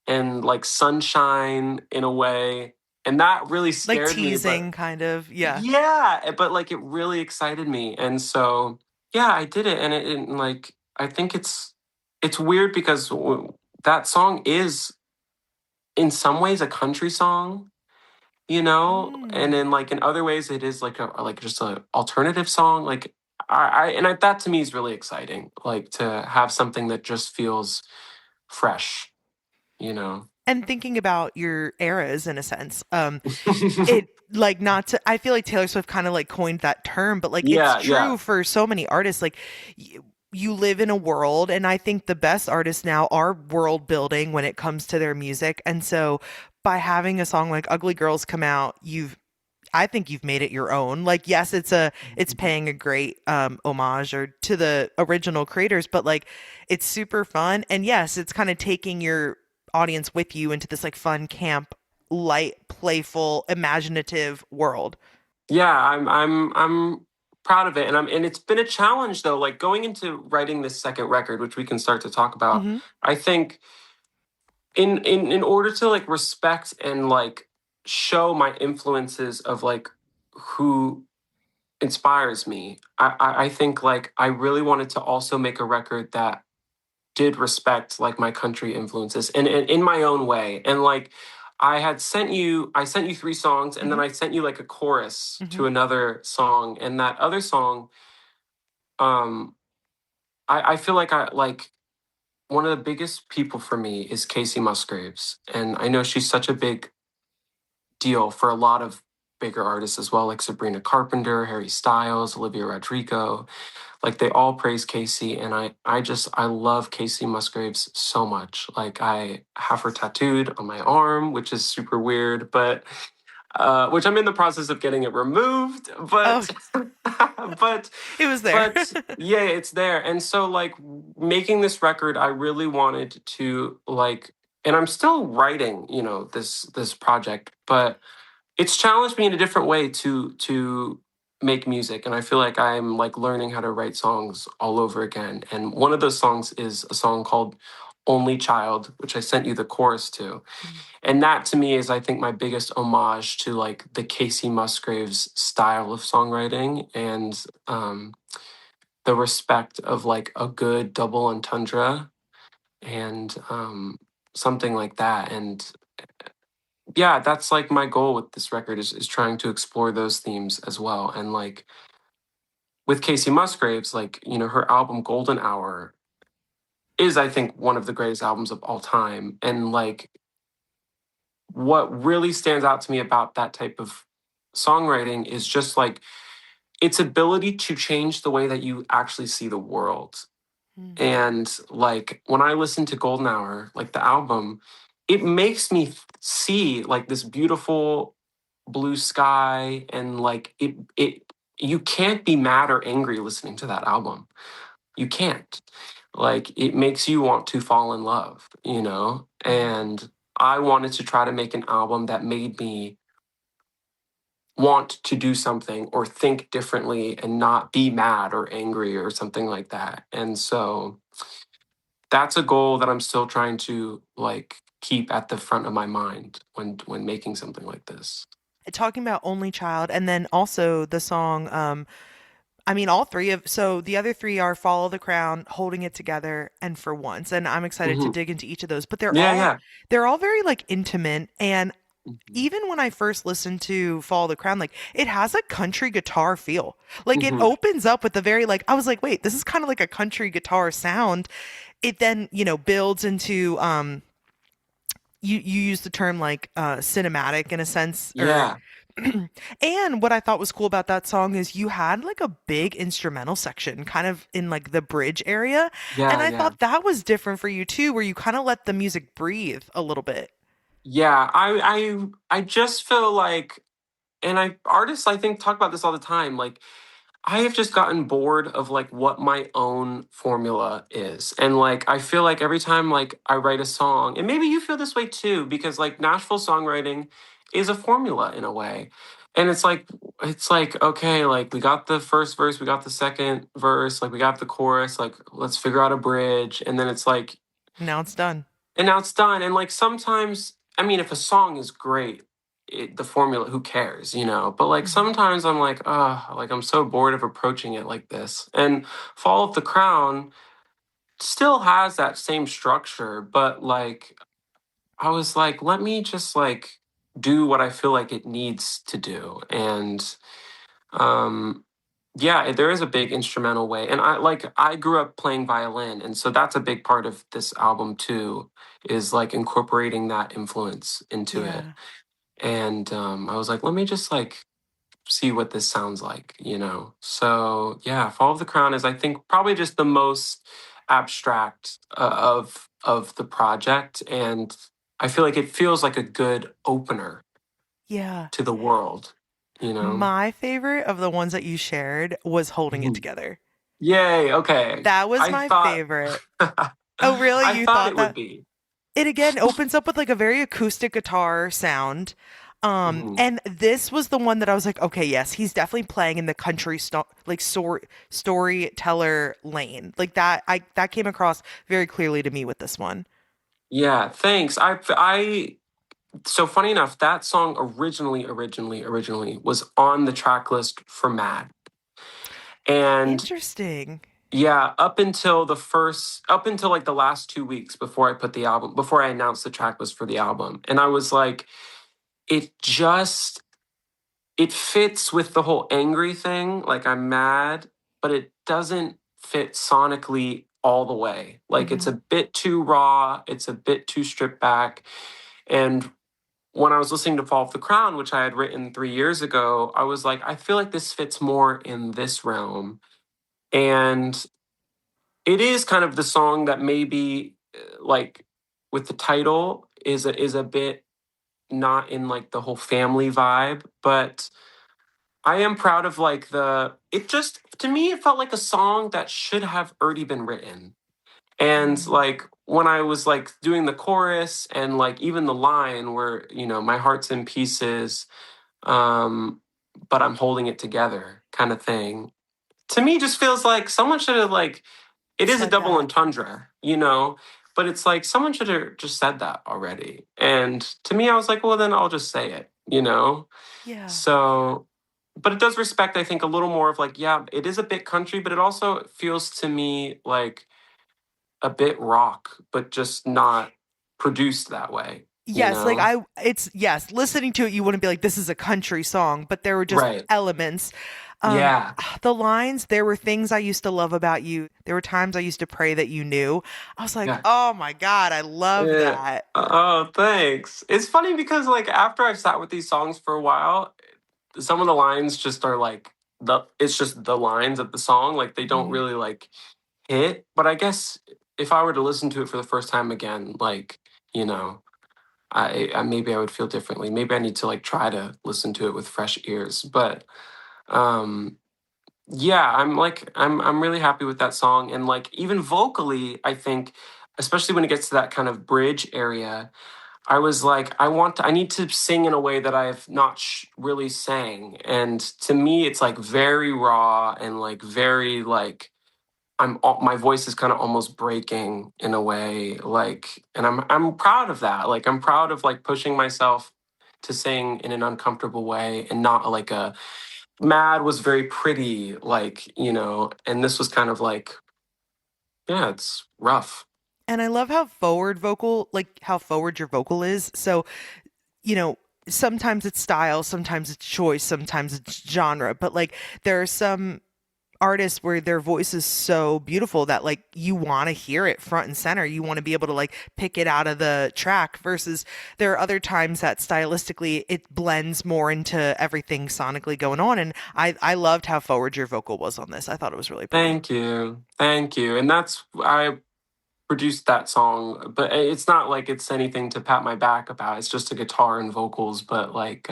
and like sunshine in a way. And that really Like scared me, but teasing, kind of. Yeah. yeah, but like it really excited me. And so yeah, I did it and like I think it's weird because that song is in some ways a country song, you know, and Mm. then like in other ways it is like a like just a alternative song. Like that to me is really exciting. Like to have something that just feels fresh, you know. And thinking about your eras in a sense, it like not to I feel like Taylor Swift kind of like coined that term, but like it's Yeah, yeah. true for so many artists. Like you live in a world, and I think the best artists now are world building when it comes to their music. And so by having a song like Ugly Girls come out, I think you've made it your own. Like, yes, it's paying a great homage or to the original creators, but like it's super fun. And yes, it's kind of taking your audience with you into this like fun camp, light, playful, imaginative world. Yeah, I'm proud of it, and it's been a challenge though. Like going into writing this second record, which we can start to talk about. Hmm. I think in order to like respect and like show my influences of like who inspires me, I think like I really wanted to also make a record that did respect like my country influences and in my own way. And like I sent you three songs and then Hmm. I sent you like a chorus Hmm. to another song. And that other song, um, I feel like I like one of the biggest people for me is Casey Musgraves. And I know she's such a big deal for a lot of bigger artists as well, like Sabrina Carpenter, Harry Styles, Olivia Rodrigo. Like they all praise Casey, and I love Casey Musgraves so much. Like I have her tattooed on my arm, which is super weird, but which I'm in the process of getting it removed. Oh, But but it was there. but yeah, it's there. And so like making this record, I really wanted to like, and I'm still writing, you know, this project, but it's challenged me in a different way to make music, and I feel like I'm like learning how to write songs all over again. And one of those songs is a song called Only Child, which I sent you the chorus to. And that to me is I think my biggest homage to like the Casey Musgraves style of songwriting and the respect of like a good double entendre and something like that. And yeah, that's like my goal with this record is trying to explore those themes as well. And like with Casey Musgraves, like, you know, her album Golden Hour is I think one of the greatest albums of all time. And like what really stands out to me about that type of songwriting is just like its ability to change the way that you actually see the world. Mm. And like when I listen to Golden Hour, like the album, it makes me see like this beautiful blue sky and like it you can't be mad or angry listening to that album. You can't. Like, it makes you want to fall in love, you know? And I wanted to try to make an album that made me want to do something or think differently and not be mad or angry or something like that. And so that's a goal that I'm still trying to like keep at the front of my mind when making something like this. Talking about Only Child, and then also the song, I mean, all three of, so the other three are Follow the Crown, Holding It Together, and For Once. And I'm excited to Hmm. dig into each of those, but Yeah, yeah. they're all very like intimate. And Hmm. even when I first listened to Follow the Crown, like it has a country guitar feel. Like it Hmm. opens up with the very like, I was like, wait, this is kind of like a country guitar sound. It then, builds into you use the term like cinematic in a sense, or Yeah, and what I thought was cool about that song is you had like a big instrumental section kind of in like the bridge area, and yeah, I yeah. thought that was different for you too, where you kind of let the music breathe a little bit. Yeah, I just feel like, and artists I think talk about this all the time. Like, I have just gotten bored of like what my own formula is. And like I feel like every time like I write a song, and maybe you feel this way too, because like Nashville songwriting is a formula in a way. And it's like okay, like we got the first verse, we got the second verse, like we got the chorus, like let's figure out a bridge, and then it's like, Now it's done. and now it's done. And like sometimes, I mean, if a song is great, the formula, who cares, you know? But like Mhm. sometimes I'm like, like I'm so bored of approaching it like this. And Fall of the Crown still has that same structure, but like I was like, let me just like do what I feel like it needs to do. And um yeah, there is a big instrumental way. And I grew up playing violin, and so that's a big part of this album too, is like incorporating that influence into it. Yeah. And I was like, let me just like see what this sounds like, you know. So yeah, Fall of the Crown is I think probably just the most abstract of the project, and I feel like it feels like a good opener Yeah. to the world, you know. My favorite of the ones that you shared was Holding It Mhm. Together. Yay, okay. That was I my thought favorite. Oh, really? I You thought thought it would that? be. It again opens up with like a very acoustic guitar sound. Mhm. And this was the one that I was like, okay, yes, he's definitely playing in the country storyteller lane. Like that came across very clearly to me with this one. Yeah, thanks. So funny enough, that song originally was on the track list for Mad. And Interesting. yeah, up until like the last 2 weeks before I announced the track was for the album. And I was like, it just, it fits with the whole angry thing. Like I'm mad, but it doesn't fit sonically all the way. Like it's Hmm. a bit too raw, it's a bit too stripped back. And when I was listening to Fall of the Crown, which I had written 3 years ago, I was like, I feel like this fits more in this realm. And it is kind of the song that maybe like with the title is a bit not in like the whole family vibe, but I am proud of like it just to me it felt like a song that should have already been written. And Mm. like when I was like doing the chorus and like even the line where, you know, my heart's in pieces, um, but I'm holding it together kind of thing. To me just feels like someone should have like it is a Said double that. entendre, you know, but it's like someone should have just said that already. And to me, I was like, well, then I'll just say it, you know? Yeah. So, but it does respect, I think, a little more of like, yeah, it is a bit country, but it also feels to me like a bit rock, but just not produced that way, you Yes, like know? yes, listening to it, you wouldn't be like, this is a country song, but there were just Right. elements. Yeah. The lines, there were things I used to love about you. There were times I used to pray that you knew. I was like, Yeah. oh my God, I love Yeah. that. Oh, thanks. It's funny because like after I've sat with these songs for a while, some of the lines just are like it's just the lines of the song. Like they don't Mhm. really like hit. But I guess if I were to listen to it for the first time again, like, you know, I maybe I would feel differently. Maybe I need to like try to listen to it with fresh ears. But Yeah, I'm really happy with that song. And like even vocally, I think, especially when it gets to that kind of bridge area, I was like, I need to sing in a way that I've not really sang. And to me, it's like very raw and like very like my voice is kind of almost breaking in a way, like, and I'm proud of that. Like I'm proud of like pushing myself to sing in an uncomfortable way and not like a Mad was very pretty, like, and this was kind of like, yeah, it's rough. And I love how forward vocal, like how forward your vocal is. So, you know, sometimes it's style, sometimes it's choice, sometimes it's genre, but like there are some artists where their voice is so beautiful that like you want to hear it front and center. You want to be able to like pick it out of the track versus there are other times that stylistically it blends more into everything sonically going on. And I loved how forward your vocal was on this. I thought it was really pretty. Thank you. Thank you. And I produced that song, but it's not like it's anything to pat my back about. It's just a guitar and vocals, but like,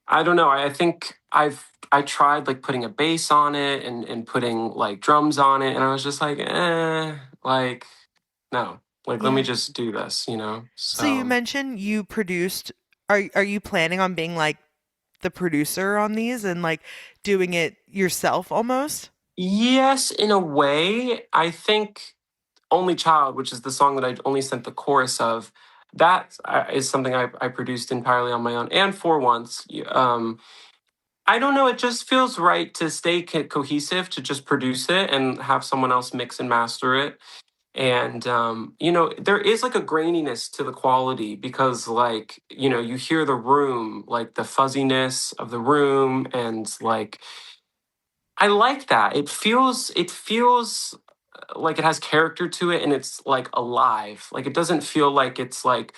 I don't know. I think I tried like putting a bass on it and putting like drums on it, and I was just like, like no, like let me Yeah. just do this, So you So mentioned you produced. Are you planning on being like the producer on these and like doing it yourself almost? yes, in a way, I think Only Child, which is the song that I only sent the chorus of, that is something I produced entirely on my own and for once. I don't know. It just feels right to stay cohesive, to just produce it and have someone else mix and master it. And, there is like a graininess to the quality because, like, you hear the room, like the fuzziness of the room. And, like, I like that. It feels like it has character to it and it's like alive. Like, it doesn't feel like it's like,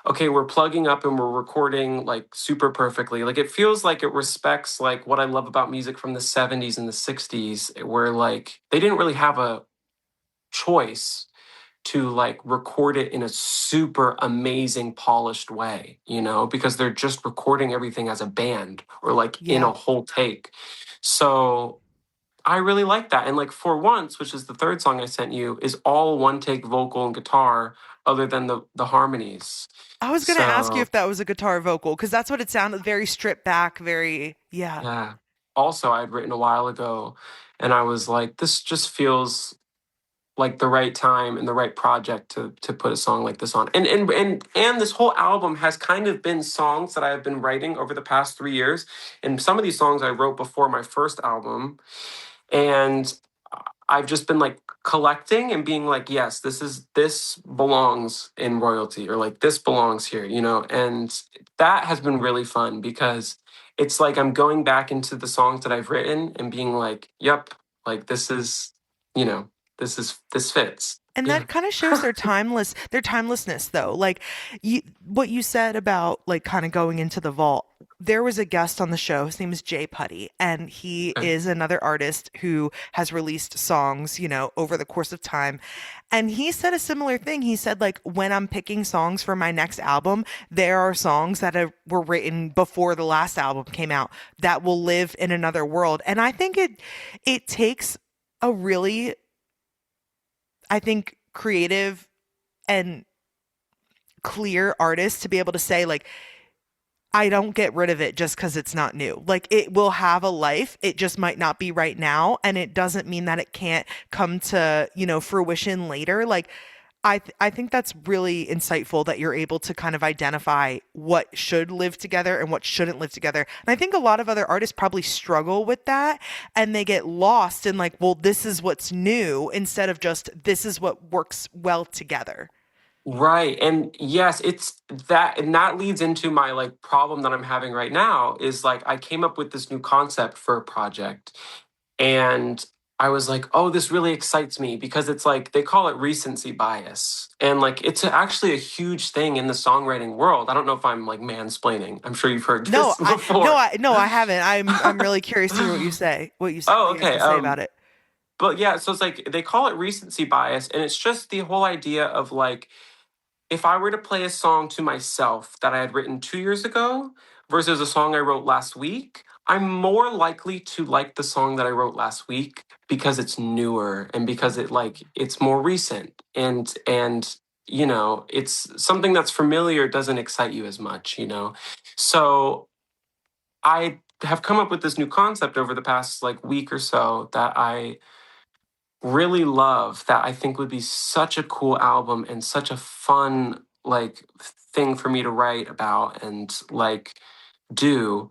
okay, we're plugging up and we're recording like super perfectly. Like it feels like it respects like what I love about music from the 70s and the 60s, where like they didn't really have a choice to like record it in a super amazing polished way, because they're just recording everything as a band or like in a Yeah. whole take. So I really like that. And like For Once, which is the third song I sent you, is all one take vocal and guitar other than the harmonies. I was gonna ask you So if that was a guitar vocal because that's what it sounded very stripped back, very yeah. yeah. Also, I had written a while ago, and I was like, this just feels like the right time and the right project to put a song like this on. And this whole album has kind of been songs that I have been writing over the past 3 years. And some of these songs I wrote before my first album. And I've just been like collecting and being like, yes, this belongs in royalty, or like this belongs here, and that has been really fun because it's like I'm going back into the songs that I've written and being like, yep, like you know, this fits. And Yeah. that kind of shows their timelessness though. Like what you said about like kind of going into the vault. There was a guest on the show. His name is Jay Putty, and he is another artist who has released songs, over the course of time. And he said a similar thing. He said, like, when I'm picking songs for my next album, there are songs that were written before the last album came out that will live in another world. And I think it takes a really, I think, creative and clear artist to be able to say, like, I don't get rid of it just because it's not new. Like, it will have a life. It just might not be right now. And it doesn't mean that it can't come to, fruition later. Like, I think that's really insightful that you're able to kind of identify what should live together and what shouldn't live together. And I think a lot of other artists probably struggle with that and they get lost in like, well, this is what's new instead of just this is what works well together. Right. And yes, it's that, and that leads into my like problem that I'm having right now is like I came up with this new concept for a project, and I was like, oh, this really excites me because it's like they call it recency bias. And like it's actually a huge thing in the songwriting world. I don't know if I'm like mansplaining. I'm sure you've heard No, this before. I haven't. I'm really curious to hear what you say. Oh, What you have okay. to say about it. But yeah, so it's like they call it recency bias, and it's just the whole idea of like if I were to play a song to myself that I had written 2 years ago versus a song I wrote last week, I'm more likely to like the song that I wrote last week because it's newer and because it's more recent and it's something that's familiar doesn't excite you as much. So I have come up with this new concept over the past like week or so that I really love that I think would be such a cool album and such a fun like thing for me to write about and like do.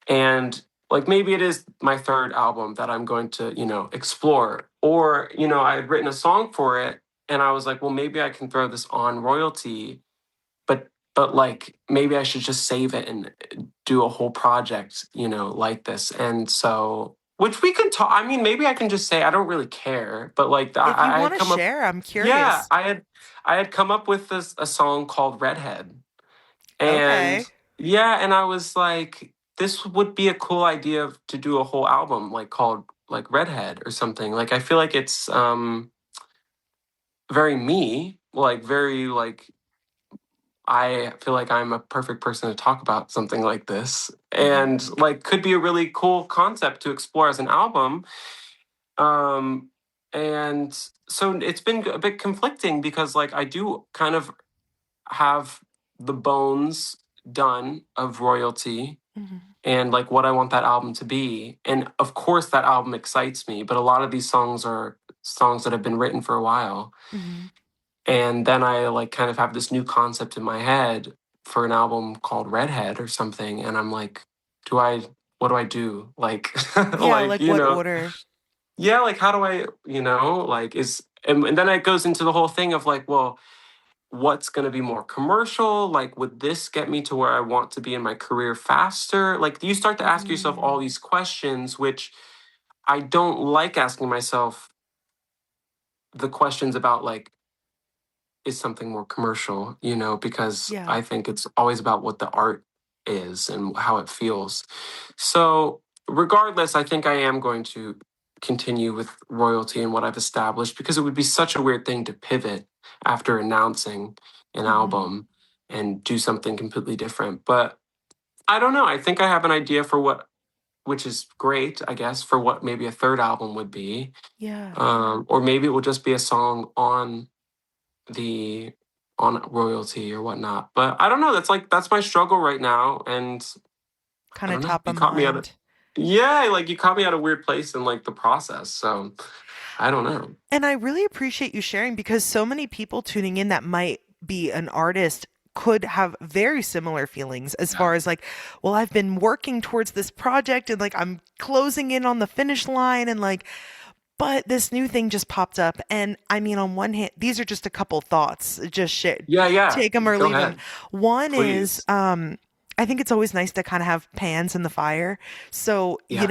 And like maybe it is my third album that I'm going to explore. Or, I had written a song for it and I was like, well, maybe I can throw this on royalty, but like maybe I should just save it and do a whole project like this. And so which we could talk. I mean, maybe I can just say I don't really care, but like If you I want had to come up, share, I'm yeah, curious. I had come up with a song called Redhead, and Okay. yeah, and I was like, this would be a cool idea to do a whole album like called like Redhead or something. Like I feel like it's very me, like very like I feel like I'm a perfect person to talk about something like this. Hmm. And like could be a really cool concept to explore as an album. Um and so it's been a bit conflicting because like I do kind of have the bones done of royalty Hmm. and like what I want that album to be. And of course that album excites me, but a lot of these songs are songs that have been written for a while. Hmm. And then I like kind of have this new concept in my head for an album called Redhead or something. And I'm like, what do I do? Like, Yeah, like, like what order? yeah, like how do like and then it goes into the whole thing of like, well, what's going to be more commercial? Like, would this get me to where I want to be in my career faster? Like, you start to ask yourself all Mm, these questions, which I don't like asking myself the questions about like, is something more commercial, because yeah. I think it's always about what the art is and how it feels. So, regardless, I think I am going to continue with royalty and what I've established because it would be such a weird thing to pivot after announcing an Hmm. album and do something completely different. But I don't know. I think I have an idea for which is great, I guess, for what maybe a third album would be. Yeah. Or maybe it will just be a song the on royalty or whatnot. But I don't know. That's my struggle right now. And I Kind of don't know. top You of caught me at a mind. yeah, like you caught me at a weird place in like the process. So I don't know. And I really appreciate you sharing because so many people tuning in that might be an artist could have very similar feelings as Yeah. far as like, well, I've been working towards this project and like I'm closing in on the finish line and like, but this new thing just popped up. And I mean, on one hand, these are just a couple thoughts, just shit, Yeah, yeah. take them or Go leave them. ahead. One is, Please. I think it's always nice to kind of have pans in the fire. So, Yeah.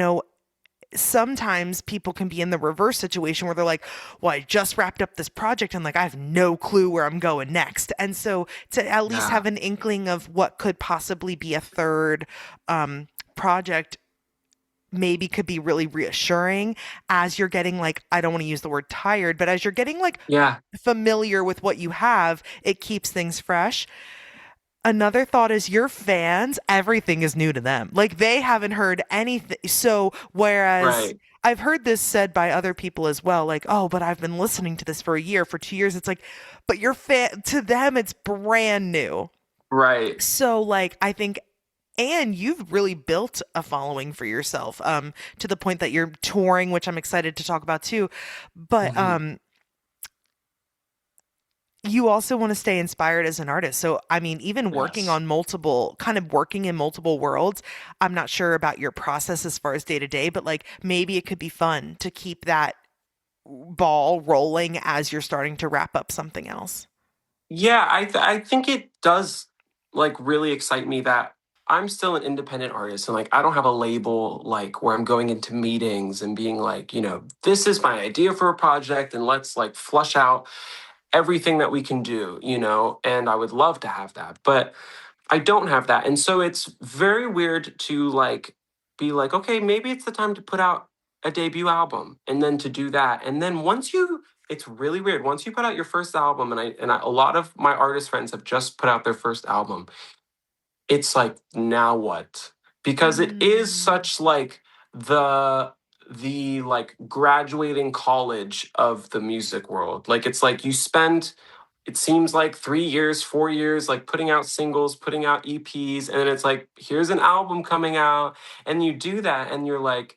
sometimes people can be in the reverse situation where they're like, well, I just wrapped up this project and like I have no clue where I'm going next. And so to at least Yeah. have an inkling of what could possibly be a third project maybe could be really reassuring as you're getting like, I don't want to use the word tired, but as you're getting like Yeah. familiar with what you have, it keeps things fresh. Another thought is your fans, everything is new to them. Like they haven't heard anything. So, whereas Right. I've heard this said by other people as well, like, oh, but I've been listening to this for a year, for 2 years. It's like, but your fan, to them, it's brand new. Right. So, like, I think, and you've really built a following for yourself, to the point that you're touring, which I'm excited to talk about too. But, Hmm. you also want to stay inspired as an artist. So, I mean, even working Yes. on kind of working in multiple worlds, I'm not sure about your process as far as day to day, but like maybe it could be fun to keep that ball rolling as you're starting to wrap up something else. Yeah, I think it does like really excite me that I'm still an independent artist and like I don't have a label like where I'm going into meetings and being like, this is my idea for a project and let's like flush out everything that we can do, and I would love to have that. But I don't have that. And so it's very weird to like be like, okay, maybe it's the time to put out a debut album and then to do that. And then it's really weird. Once you put out your first album, and a lot of my artist friends have just put out their first album. It's like, now what? because it is such like the like graduating college of the music world. Like it's like you spend, it seems like 3 years, 4 years, like putting out singles, putting out EPs, and then it's like, here's an album coming out, and you do that, and you're like,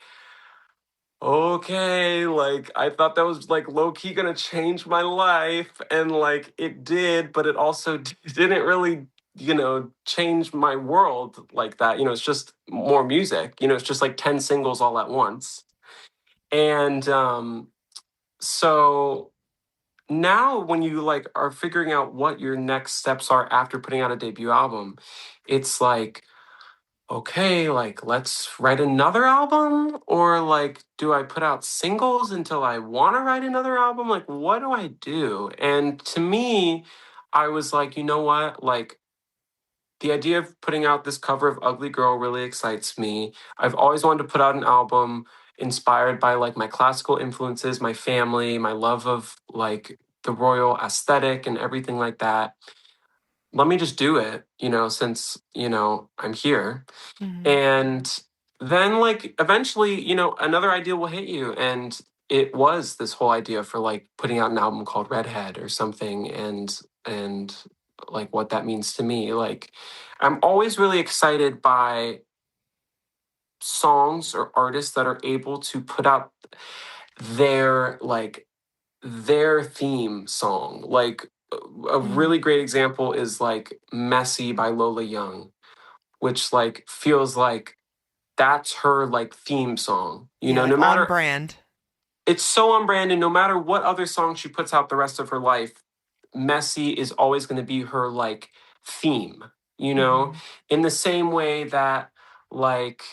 okay, like I thought that was like low key gonna change my life, and like it did, but it also didn't really, change my world like that. It's just more music. It's just like 10 singles all at once. And so now when you like are figuring out what your next steps are after putting out a debut album, it's like, okay, like let's write another album, or like do I put out singles until I want to write another album? Like what do I do? And to me, I was like, you know what? Like the idea of putting out this cover of Ugly Girl really excites me. I've always wanted to put out an album inspired by like my classical influences, my family, my love of like the royal aesthetic and everything like that. Let me just do it, since, I'm here. Mhm. And then like eventually, another idea will hit you. And it was this whole idea for like putting out an album called Redhead or something, and like what that means to me. Like I'm always really excited by songs or artists that are able to put out their like their theme song. Like a Mhm. really great example is like Messy by Lola Young, which like feels like that's her like theme song. Yeah, like No on matter, brand. it's so on brand, and no matter what other song she puts out the rest of her life, Messy is always going to be her like theme, you know, Mhm. in the same way that like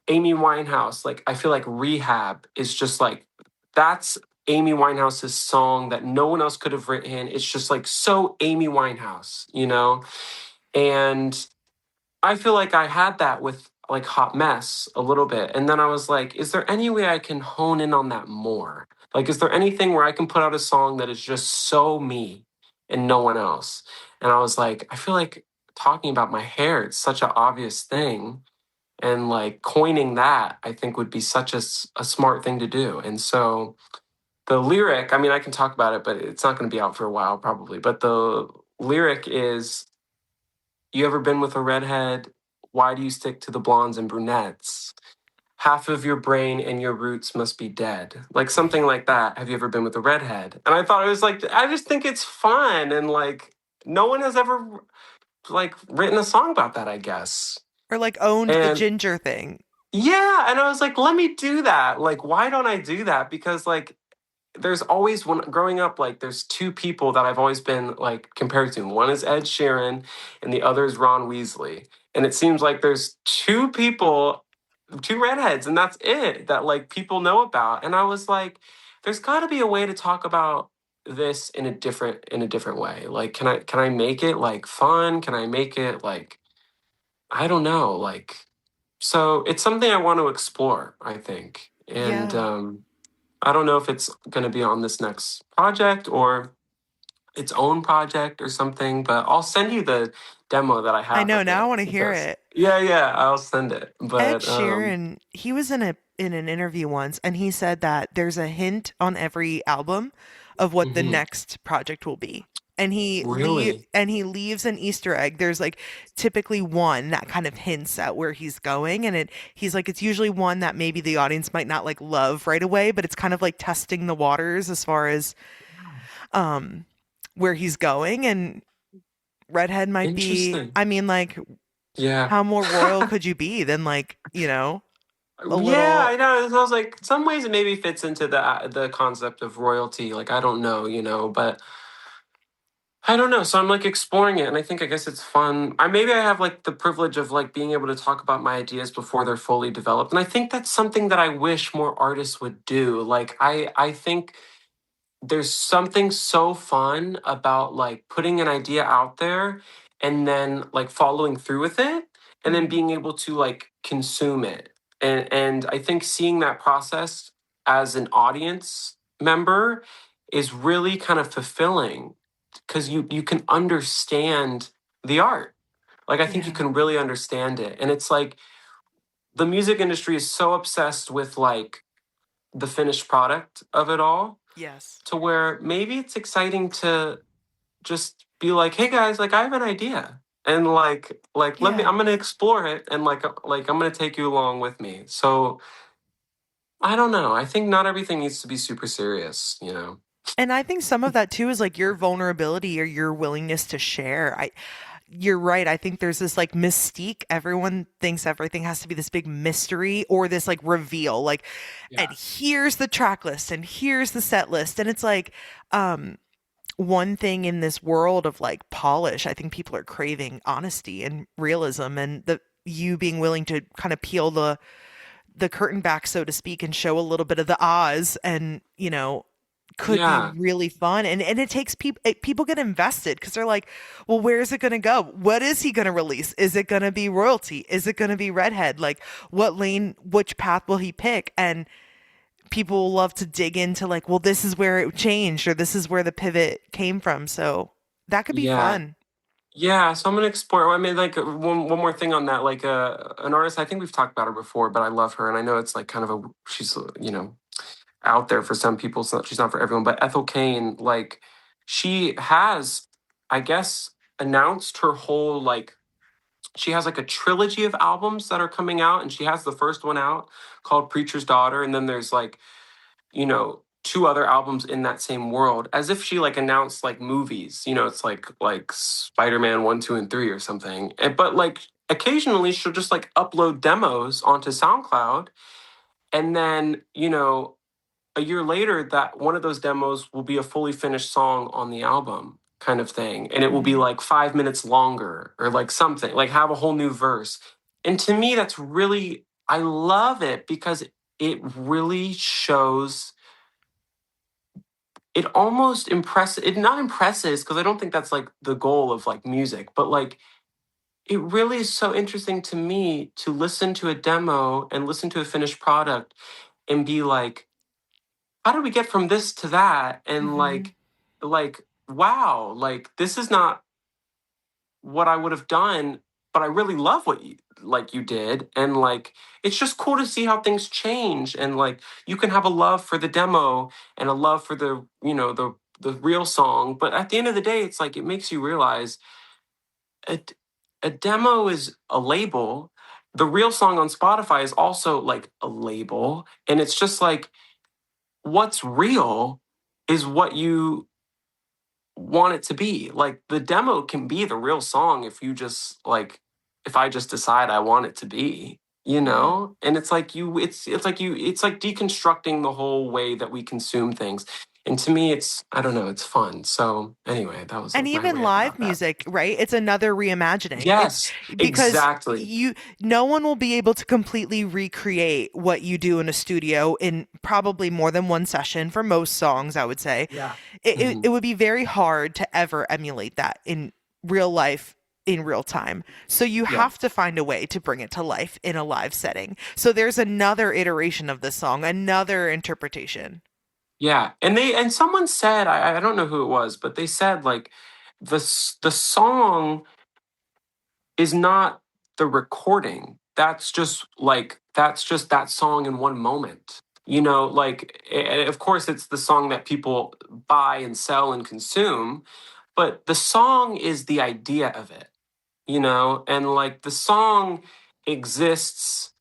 Amy Winehouse, like I feel like Rehab is just like that's Amy Winehouse's song that no one else could have written. It's just like so Amy Winehouse. And I feel like I had that with like Hot Mess a little bit. And then I was like, is there any way I can hone in on that more? Like, is there anything where I can put out a song that is just so me and no one else? And I was like, I feel like talking about my hair, it's such an obvious thing. And like coining that, I think would be such a smart thing to do. And so the lyric, I mean, I can talk about it, but it's not going to be out for a while probably. But the lyric is, you ever been with a redhead? Why do you stick to the blondes and brunettes? Half of your brain and your roots must be dead. Like something like that. Have you ever been with a redhead? And I thought it was like, I just think it's fun. And like, no one has ever like written a song about that, I guess. Or like owned the And ginger thing. yeah, and I was like, let me do that. Like, why don't I do that? Because like there's always when growing up, like there's two people that I've always been like compared to. One is Ed Sheeran and the other is Ron Weasley. And it seems like there's two people, two redheads, and that's it that like people know about. And I was like, there's gotta be a way to talk about this in a different way. Like can I make it like fun? Can I make it like I don't know, like so it's something I want to explore, I think. And Yeah. I don't know if it's going to be on this next project or its own project or something, but I'll send you the demo that I I have know, of now I it want to hear because it. yeah, I'll send it. Ed But Sheeran, he was in an interview once and he said that there's a hint on every album of what the mhm, next project will be. really And he leaves an Easter egg. There's like typically one that kind of hints at where he's going, and he's like it's usually one that maybe the audience might not like love right away, but it's kind of like testing the waters as far as um where he's going. And Redhead might be, interesting. I mean, like Yeah. how more royal could you be than like, a Yeah, little. I know. I was like, some ways it maybe fits into the concept of royalty. Like, I don't know, but I don't know. So I'm like exploring it, and I guess it's fun. Maybe I have like the privilege of like being able to talk about my ideas before they're fully developed, and I think that's something that I wish more artists would do. Like I think there's something so fun about like putting an idea out there and then like following through with it and then Mhm. being able to like consume it. And I think seeing that process as an audience member is really kind of fulfilling because you can understand the art. Like, I think you Yeah. can really understand it. And it's like the music industry is so obsessed with like the finished product of it all, Yes. to where maybe it's exciting to just be like, hey guys, like I have an idea. And like let me, Yeah. I'm gonna explore it, and like I'm gonna take you along with me. So I don't know. I think not everything needs to be super serious, you know? And I think some of that too is like your vulnerability or your willingness to share. You're right. I think there's this like mystique. Everyone thinks everything has to be this big mystery or this like reveal. Like, and Yeah. here's the track list and here's the set list. And it's like, one thing in this world of like polish, I think people are craving honesty and realism, and the you being willing to kind of peel the curtain back, so to speak, and show a little bit of the Oz, and could be Yeah. really fun. And it takes people get invested because they're like, well, where is it going to go? What is he going to release? Is it going to be royalty? Is it going to be redhead? Like, what lane, which path will he pick? And people will love to dig into like, well, this is where it changed, or this is where the pivot came from. So that could be Yeah. fun. Yeah, so I'm gonna explore. I mean, like one more thing on that, like an artist. I think we've talked about her before, but I love her, and I know it's like kind of she's out there for some people. So she's not for everyone. But Ethel Cain, like she has, I guess, announced her whole like she has like a trilogy of albums that are coming out, and she has the first one out called Preacher's Daughter, and then there's like two other albums in that same world, as if she like announced like movies. It's like Spider-Man 1, 2, and 3 or something. But like occasionally she'll just like upload demos onto SoundCloud, and then a year later that one of those demos will be a fully finished song on the album, kind of thing, and it will be Mhm. like 5 minutes longer, or like something, like have a whole new verse. And to me that's really, I love it because it really shows, it almost impresses, it not impresses, because I don't think that's like the goal of like music, but like it really is so interesting to me to listen to a demo and listen to a finished product and be like, how did we get from this to that? And Mhm. like wow, like this is not what I would have done, but I really love what you did. And like it's just cool to see how things change, and like you can have a love for the demo and a love for the real song, but at the end of the day it's like it makes you realize a, a demo is a label. The real song on Spotify is also like a label, and it's just like what's real is what you want it to be. Like the demo can be the real song if you just like, if I just decide I want it to be, Yeah. and it's like it's like deconstructing the whole way that we consume things. And to me it's, I don't know, it's fun. So anyway, that was And my even rant live about that. music, right? It's another reimagining. It's Yes, because exactly. no one will be able to completely recreate what you do in a studio in probably more than one session for most songs, I would say. Yeah. It Mhm. would be very hard to ever emulate that in real life, in real time. So you Yeah. have to find a way to bring it to life in a live setting. So there's another iteration of this song, another interpretation. Yeah, and someone said, I don't know who it was, but they said like the song is not the recording. That's just that song in one moment. Like of course it's the song that people buy and sell and consume, but the song is the idea of it, and like the song exists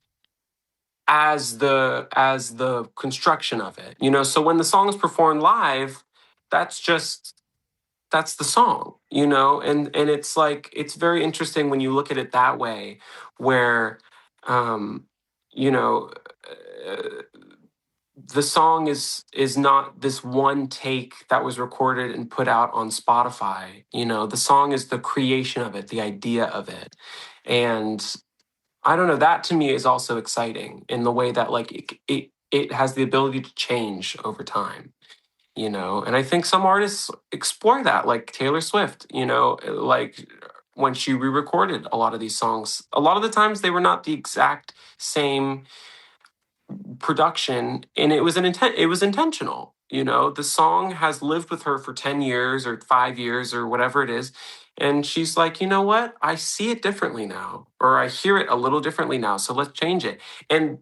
as the construction of it. So when the song is performed live, that's just that's the song, and it's like it's very interesting when you look at it that way, where um you know uh, the song is not this one take that was recorded and put out on Spotify. The song is the creation of it, the idea of it. And I don't know, that to me is also exciting in the way that like it has the ability to change over time. And I think some artists explore that, like Taylor Swift, like when she re-recorded a lot of these songs, a lot of the times they were not the exact same production, and it was intentional. The song has lived with her for 10 years or 5 years or whatever it is, And she's like, you know what? I see it differently now, or I hear it a little differently now. So let's change it. And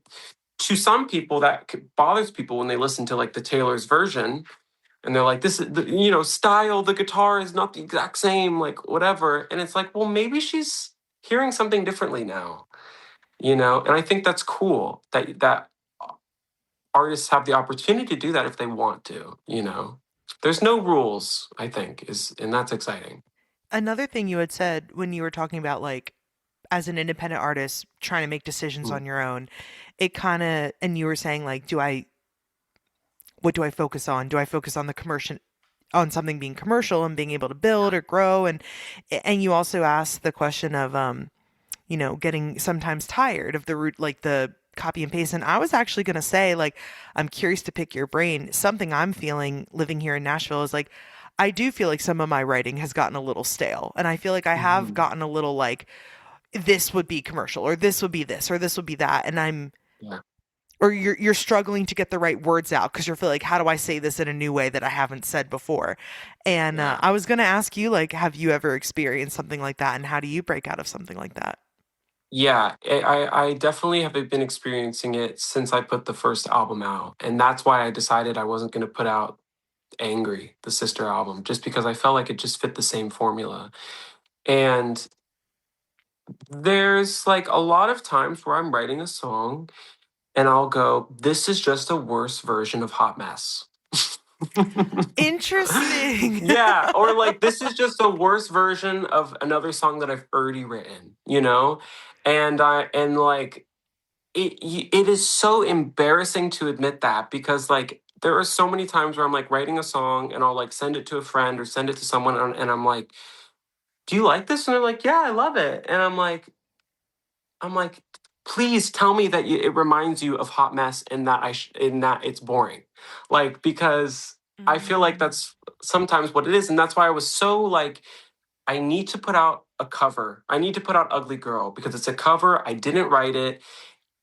to some people, that bothers people when they listen to like the Taylor's version, and they're like, this is the, style, the guitar is not the exact same, like whatever. And it's like, well, maybe she's hearing something differently now, And I think that's cool that artists have the opportunity to do that if they want to. There's no rules, I think, and that's exciting. Another thing you had said when you were talking about like as an independent artist trying to make decisions Mm, on your own, it kind of, and you were saying like, what do I focus on? Do I focus on the commercial, on something being commercial and being able to build yeah. or grow? And you also asked the question of, getting sometimes tired of the root, like the copy and paste. And I was actually going to say, like, I'm curious to pick your brain. Something I'm feeling living here in Nashville is like, I do feel like some of my writing has gotten a little stale. And I feel like I have Mhm. gotten a little like, this would be commercial or this would be this or this would be that. And Yeah. or you're struggling to get the right words out because you're feeling like, how do I say this in a new way that I haven't said before? And Yeah. I was going to ask you, like, have you ever experienced something like that? And how do you break out of something like that? Yeah, I definitely have been experiencing it since I put the first album out. And that's why I decided I wasn't going to put out Angry, the sister album, just because I felt like it just fit the same formula. And there's like a lot of times where I'm writing a song and I'll go, this is just a worse version of Hot Mess. Interesting. Yeah, or like this is just a worse version of another song that I've already written. And like it is so embarrassing to admit that because like there are so many times where I'm like writing a song and I'll like send it to a friend or send it to someone and I'm like, "Do you like this?" And they're like, "Yeah, I love it." And I'm like, "Please tell me that it reminds you of Hot Mess and that and that it's boring." Like because I feel like Mm. that's sometimes what it is, and that's why I was so like I need to put out a cover. I need to put out Ugly Girl because it's a cover. I didn't write it,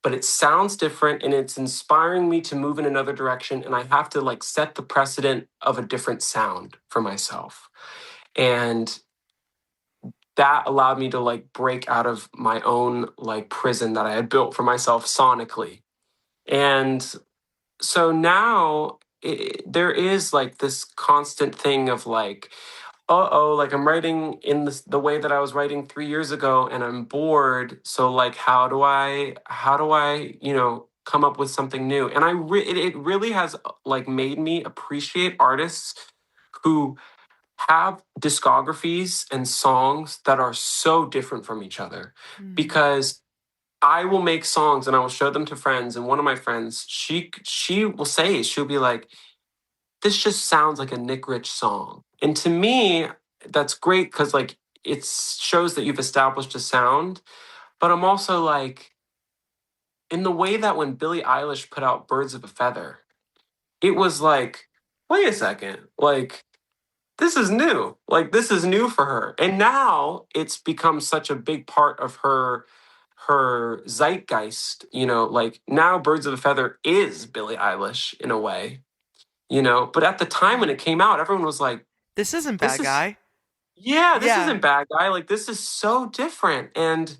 but it sounds different and it's inspiring me to move in another direction. And I have to like set the precedent of a different sound for myself. And that allowed me to like break out of my own like prison that I had built for myself sonically. And so now there is like this constant thing of like, uh-oh, like I'm writing in the way that I was writing 3 years ago and I'm bored. So like how do I come up with something new? And it really has like made me appreciate artists who have discographies and songs that are so different from each other Mm. because I will make songs and I will show them to friends and one of my friends she will say she'll be like this just sounds like a Nick Rich song. And to me, that's great because like it shows that you've established a sound. But I'm also like, in the way that when Billie Eilish put out Birds of a Feather, it was like, wait a second, like this is new. Like this is new for her. And now it's become such a big part of her zeitgeist, like now Birds of a Feather is Billie Eilish in a way. But at the time when Mm. it came out, everyone was like, This isn't this bad is, guy. yeah, this Yeah. isn't bad guy. Like, this is so different. And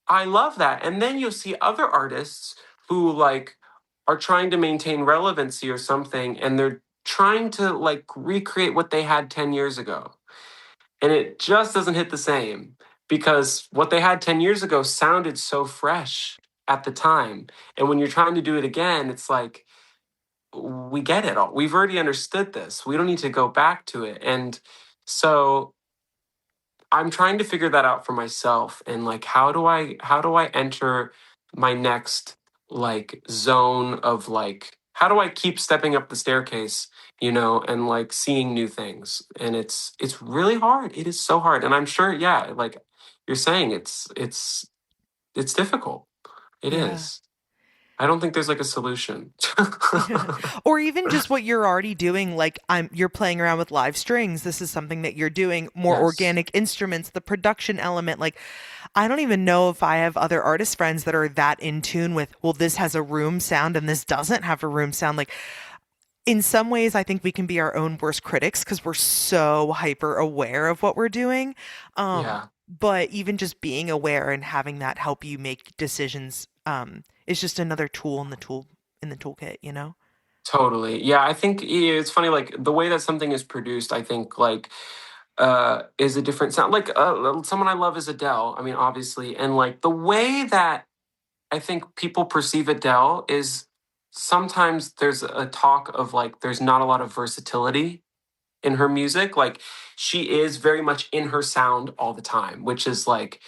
I love that. And then you'll see other artists who, like, are trying to maintain relevancy or something, and they're trying to, like, recreate what they had 10 years ago. And it just doesn't hit the same because what they had 10 years ago sounded so fresh at the time. And when you're trying to do it again, it's like, we get it all. We've already understood this. We don't need to go back to it. And so I'm trying to figure that out for myself and like how do I enter my next like zone of like how do I keep stepping up the staircase, and like seeing new things. And it's really hard. It is so hard. And I'm sure yeah, like you're saying it's difficult. It Yeah. is. I don't think there's like a solution. Yeah. Or even just what you're already doing, like you're playing around with live strings. This is something that you're doing, more Yes. organic instruments, the production element. Like I don't even know if I have other artist friends that are that in tune with, well, this has a room sound and this doesn't have a room sound. Like in some ways, I think we can be our own worst critics because we're so hyper aware of what we're doing. Yeah. But even just being aware and having that help you make decisions, is just another tool in the toolkit, you know? Totally. Yeah, I think it's funny, like the way that something is produced, I think like is a different sound. Like someone I love is Adele. I mean, obviously, and like the way that I think people perceive Adele is sometimes there's a talk of like there's not a lot of versatility in her music. Like she is very much in her sound all the time, which is like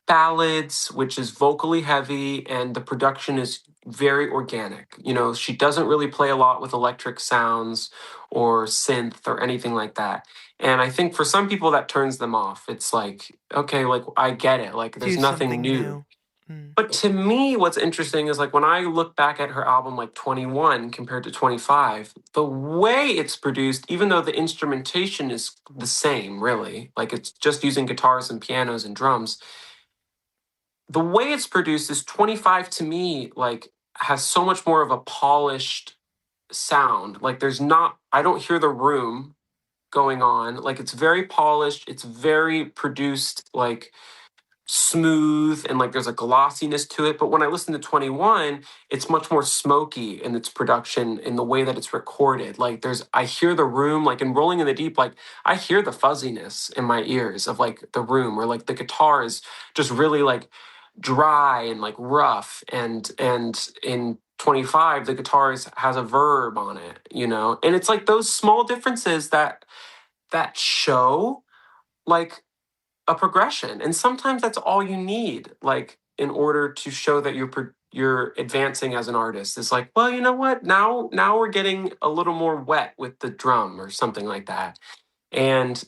ballads, which is vocally heavy, and the production is very organic. You know, she doesn't really play a lot with electric sounds or synth or anything like that. And I think for some people that turns them off. It's like, okay, like I get it. Like there's Do nothing something new. new. Mm. But to me, what's interesting is like when I look back at her album like 21 compared to 25, the way it's produced, even though the instrumentation is the same, really, like it's just using guitars and pianos and drums, the way it's produced is 25 to me, like has so much more of a polished sound. Like there's not, I don't hear the room going on. Like it's very polished, it's very produced, like smooth and like there's a glossiness to it. But when I listen to 21, it's much more smoky in its production in the way that it's recorded. Like I hear the room, like in Rolling in the Deep, like I hear the fuzziness in my ears of like the room, or like the guitar is just really like dry and like rough. And in 25, the guitar has a verb on it, you know? And it's like those small differences that show like a progression, and sometimes that's all you need, like in order to show that you're advancing as an artist. It's like, well, you know what, now we're getting a little more wet with the drum or something like that. And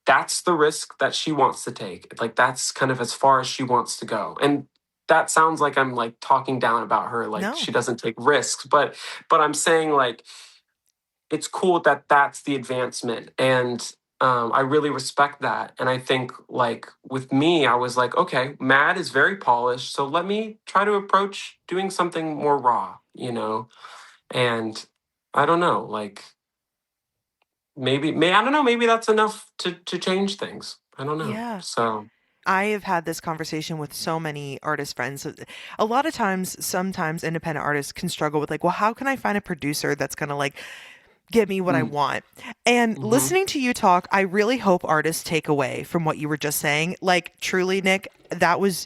that's the risk that she wants to take. Like that's kind of as far as she wants to go. And that sounds like I'm like talking down about her, like No. she doesn't take risks, but I'm saying like it's cool that that's the advancement. And I really respect that. And I think like with me, I was like, okay, Mad is very polished, so let me try to approach doing something more raw, you know. And I don't know, like I don't know, maybe that's enough to change things. I don't know. Yeah. So I have had this conversation with so many artist friends. A lot of times, sometimes independent artists can struggle with like, well, how can I find a producer that's going to like give me what I mm, want? And hmm listening to you talk, I really hope artists take away from what you were just saying. Like, truly, Nick, that was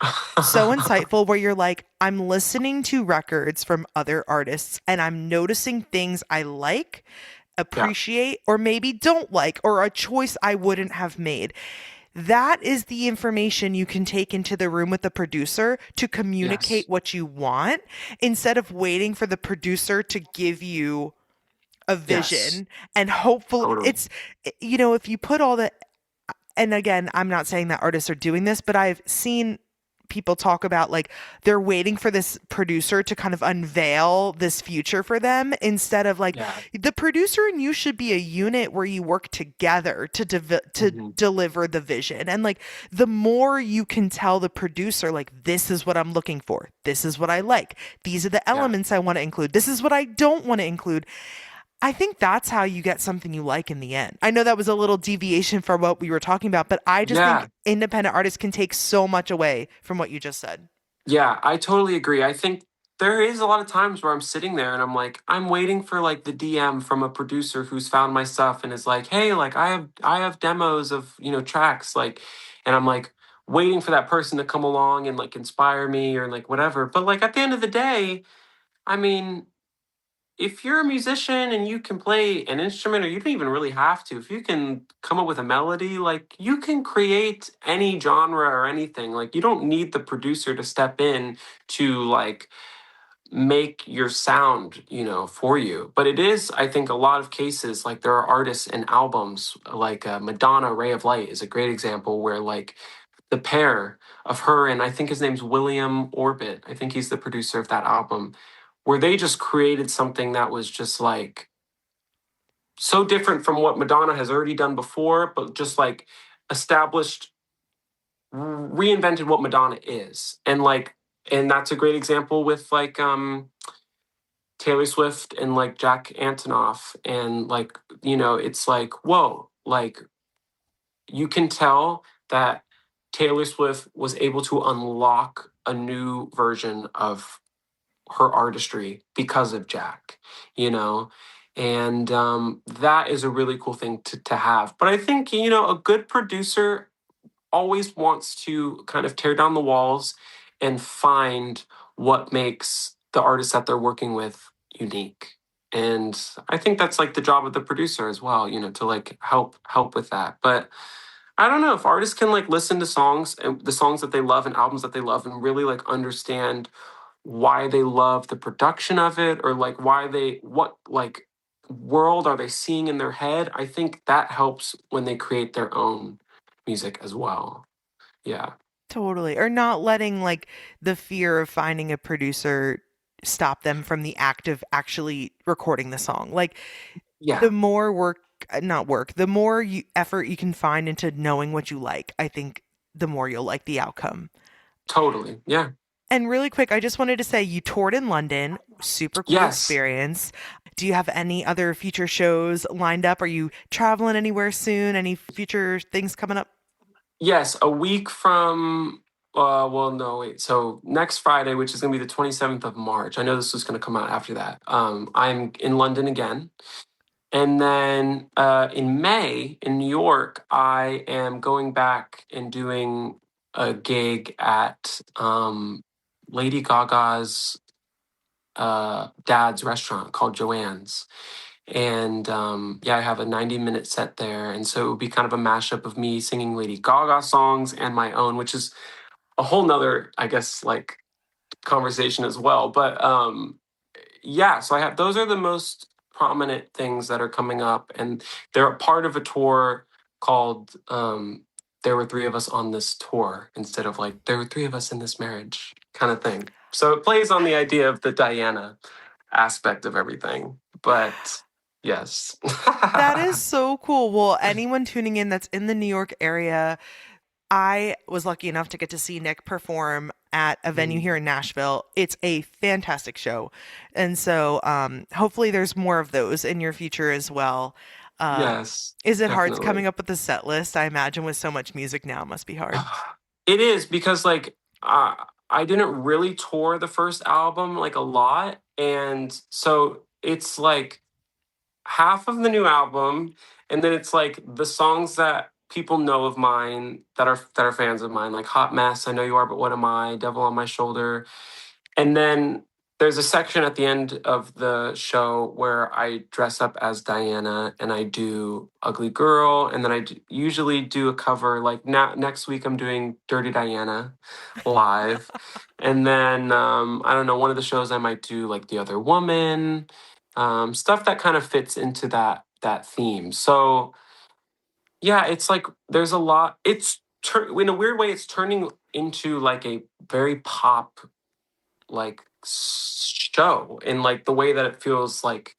so insightful where you're like, I'm listening to records from other artists and I'm noticing things I like, yeah, appreciate, or maybe don't like, or a choice I wouldn't have made. That is the information you can take into the room with the producer to communicate yes, what you want instead of waiting for the producer to give you a yes, vision. And hopefully totally, it's, if you put all the, and again, I'm not saying that artists are doing this, but I've seen people talk about like they're waiting for this producer to kind of unveil this future for them instead of like yeah, the producer and you should be a unit where you work together to hmm deliver the vision. And like the more you can tell the producer like this is what I'm looking for, this is what I like, these are the yeah, elements I want to include, this is what I don't want to include, I think that's how you get something you like in the end. I know that was a little deviation from what we were talking about, but I just think yeah. independent artists can take so much away from what you just said. Yeah, I totally agree. I think there is a lot of times where I'm sitting there and I'm like, I'm waiting for like the DM from a producer who's found my stuff and is like, hey, like I have demos of, tracks, like, and I'm like waiting for that person to come along and like inspire me or like whatever. But like at the end of the day, I mean, if you're a musician and you can play an instrument, or you don't even really have to, if you can come up with a melody, like you can create any genre or anything. Like you don't need the producer to step in to like make your sound, for you. But it is, I think, a lot of cases, like there are artists and albums like Madonna, Ray of Light is a great example where like the pair of her and I think his name's William Orbit. I think he's the producer of that album, where they just created something that was just like so different from what Madonna has already done before, but just like established, reinvented what Madonna is. And like, and that's a great example with like Taylor Swift and like Jack Antonoff, and like, it's like, whoa, like you can tell that Taylor Swift was able to unlock a new version of her artistry because of Jack, you know? And that is a really cool thing to have. But I think, a good producer always wants to kind of tear down the walls and find what makes the artist that they're working with unique. And I think that's like the job of the producer as well, to like help with that. But I don't know if artists can like listen to songs and the songs that they love and albums that they love and really like understand why they love the production of it, or like what like world are they seeing in their head. I think that helps when they create their own music as well. Yeah. Totally. Or not letting like the fear of finding a producer stop them from the act of actually recording the song. Like Yeah, the more work, not work, the more effort you can find into knowing what you like, I think the more you'll like the outcome. totally. Yeah. And really quick, I just wanted to say you toured in London, super cool Yes. experience. Do you have any other future shows lined up? Are you traveling anywhere soon? Any future things coming up? Yes. A week from, well, no, wait. So next Friday, which is going to be the 27th of March, I know this was going to come out after that. I'm in London again. And then in May in New York, I am going back and doing a gig at Lady Gaga's dad's restaurant called Joanne's. And yeah, I have a 90-minute set there. And so it would be kind of a mashup of me singing Lady Gaga songs and my own, which is a whole nother, I guess, like conversation as well. But yeah, so I have those are the most prominent things that are coming up, and they're a part of a tour called There Were Three of Us on This Tour instead of like There Were Three of Us in This Marriage kind of thing. So it plays on the idea of the Diana aspect of everything. But yes. That is so cool. Well, anyone tuning in that's in the New York area, I was lucky enough to get to see Nick perform at a venue Mm, here in Nashville. It's a fantastic show. And so hopefully there's more of those in your future as well. Uh, yes, is it hard definitely. coming up with the set list? I imagine with so much music now, it must be hard. It is because like I didn't really tour the first album like a lot, and so it's like half of the new album, and then it's like the songs that people know of mine that are fans of mine, like Hot Mess, I Know You Are, But What Am I, Devil on My Shoulder, and then there's a section at the end of the show where I dress up as Diana and I do Ugly Girl. And then usually do a cover. Like now, next week, I'm doing Dirty Diana live. And then, I don't know, one of the shows I might do like The Other Woman, stuff that kind of fits into that theme. So, yeah, it's like there's a lot. In a weird way, it's turning into like a very pop like show in like the way that it feels like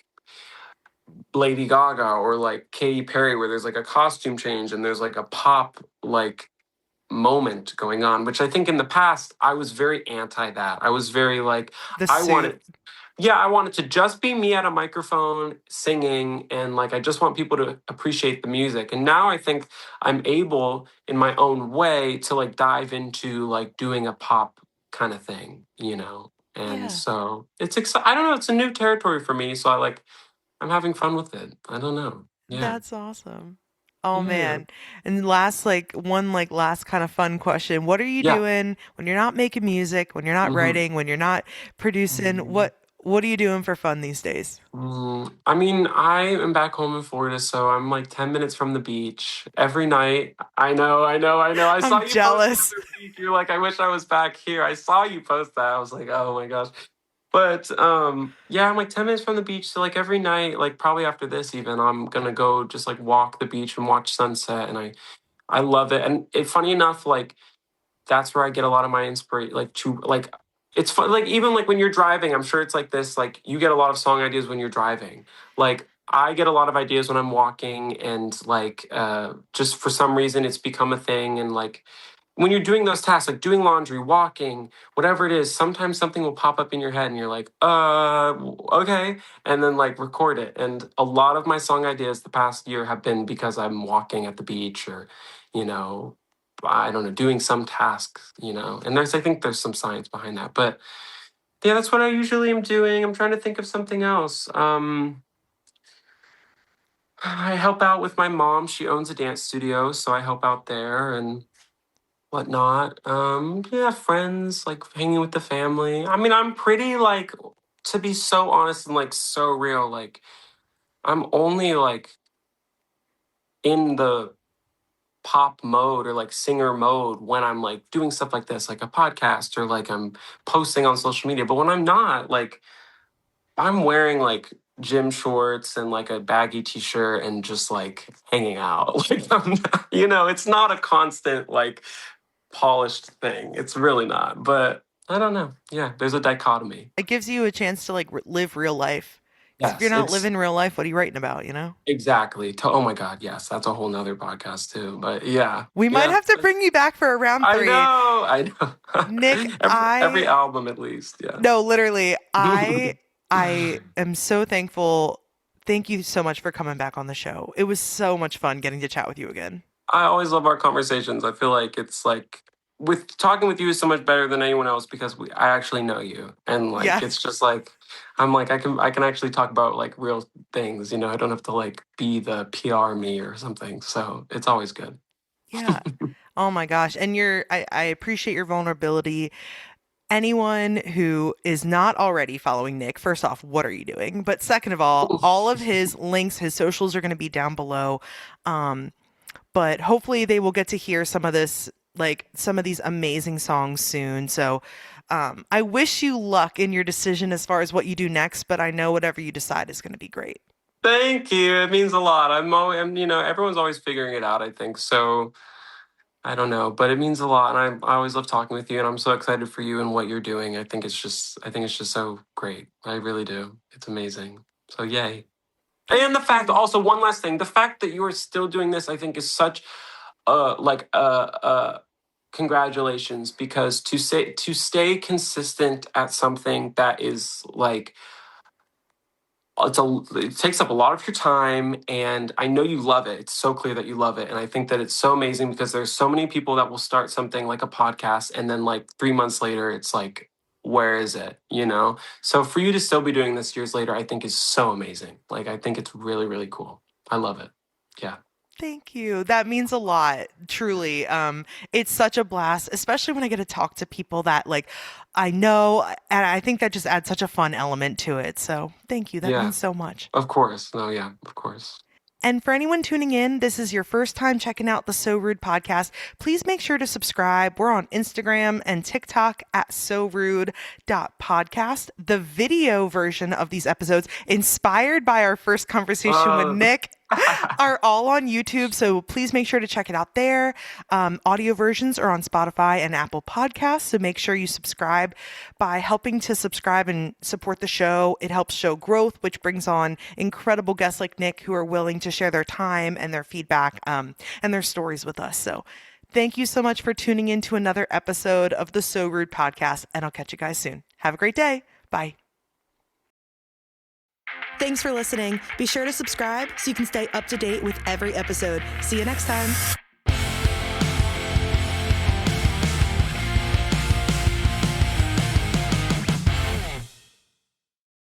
Lady Gaga or like Katy Perry, where there's like a costume change and there's like a pop like moment going on, which I think in the past I was very anti that. I was very like The I suit. wanted yeah, I wanted to just be me at a microphone singing, and like I just want people to appreciate the music. And now I think I'm able in my own way to like dive into like doing a pop kind of thing. And Yeah. so it's I don't know, it's a new territory for me, so I'm having fun with it. I don't know. Yeah. That's awesome. Oh Yeah. man. And last last kind of fun question. What are you Yeah. doing when you're not making music, when you're not Mhm. writing, when you're not producing? Mhm. What are you doing for fun these days? I mean, I am back home in Florida, so I'm like 10 minutes from the beach every night. I know, I know, I know. I saw I'm you post about jealous. the beach. You're like, I wish I was back here. I saw you post that. I was like, oh my gosh. But yeah, I'm like 10 minutes from the beach. So like every night, like probably after this even, I'm gonna go just like walk the beach and watch sunset. And I love it. And funny enough, like that's where I get a lot of my inspiration. Like to like, it's fun. Like even like when you're driving, I'm sure it's like this. Like you get a lot of song ideas when you're driving. Like I get a lot of ideas when I'm walking, and like just for some reason it's become a thing. And like when you're doing those tasks, like doing laundry, walking, whatever it is, sometimes something will pop up in your head and you're like, okay. And then like record it. And a lot of my song ideas the past year have been because I'm walking at the beach or, you know, I don't know, doing some tasks, you know, and I think there's some science behind that. But yeah, that's what I usually am doing. I'm trying to think of something else. I help out with my mom. She owns a dance studio, so I help out there and whatnot. Yeah, friends, like hanging with the family. I mean, I'm pretty like, to be so honest and like so real, like I'm only like in the pop mode or like singer mode when I'm like doing stuff like this, like a podcast or like I'm posting on social media. But when I'm not, like I'm wearing like gym shorts and like a baggy t-shirt and just like hanging out. Like I'm not, you know, it's not a constant like polished thing. It's really not. But I don't know. Yeah, there's a dichotomy. It gives you a chance to like live real life. Because if you're Yes, not it's living real life, what are you writing about, you know? exactly. Oh my God, yes, that's a whole nother podcast too. But yeah, We might yeah. have to bring you back for a round I 3. know, I know. Nick, Every album at least. Yeah. no, literally, I am so thankful. Thank you so much for coming back on the show. It was so much fun getting to chat with you again. I always love our conversations. I feel like it's like with talking with you is so much better than anyone else because I actually know you, and like Yeah. it's just like I'm like I can actually talk about like real things. You know, I don't have to like be the PR me or something. So it's always good. Yeah. Oh my gosh. And I appreciate your vulnerability. Anyone who is not already following Nick, first off, what are you doing? But second of all of his links, his socials are going to be down below. But hopefully they will get to hear some of this, like some of these amazing songs soon. So I wish you luck in your decision as far as what you do next, but I know whatever you decide is going to be great. Thank you. It means a lot. You know, everyone's always figuring it out, I think. So I don't know, but it means a lot. And I always love talking with you and I'm so excited for you and what you're doing. I think it's just so great. I really do. It's amazing. So yay. And the fact also one last thing, the fact that you are still doing this, I think is such congratulations because to stay consistent at something that is like it takes up a lot of your time and I know you love it. It's so clear that you love it. And I think that it's so amazing because there's so many people that will start something like a podcast and then like 3 months later, it's like, where is it? You know? So for you to still be doing this years later, I think is so amazing. Like, I think it's really, really cool. I love it. Yeah. Thank you. That means a lot, truly. It's such a blast, especially when I get to talk to people that like I know, and I think that just adds such a fun element to it. So thank you. That Yeah. means so much. Of course. No, yeah, of course. And for anyone tuning in, this is your first time checking out the So Rude podcast. Please make sure to subscribe. We're on Instagram and TikTok at sorude.podcast. The video version of these episodes, inspired by our first conversation with Nick, are all on YouTube. So please make sure to check it out there. Audio versions are on Spotify and Apple Podcasts. So make sure you subscribe. By helping to subscribe and support the show, it helps show growth, which brings on incredible guests like Nick who are willing to share their time and their feedback and their stories with us. So thank you so much for tuning in to another episode of the So Rude podcast, and I'll catch you guys soon. Have a great day. Bye. Thanks for listening. Be sure to subscribe so you can stay up to date with every episode. See you next time.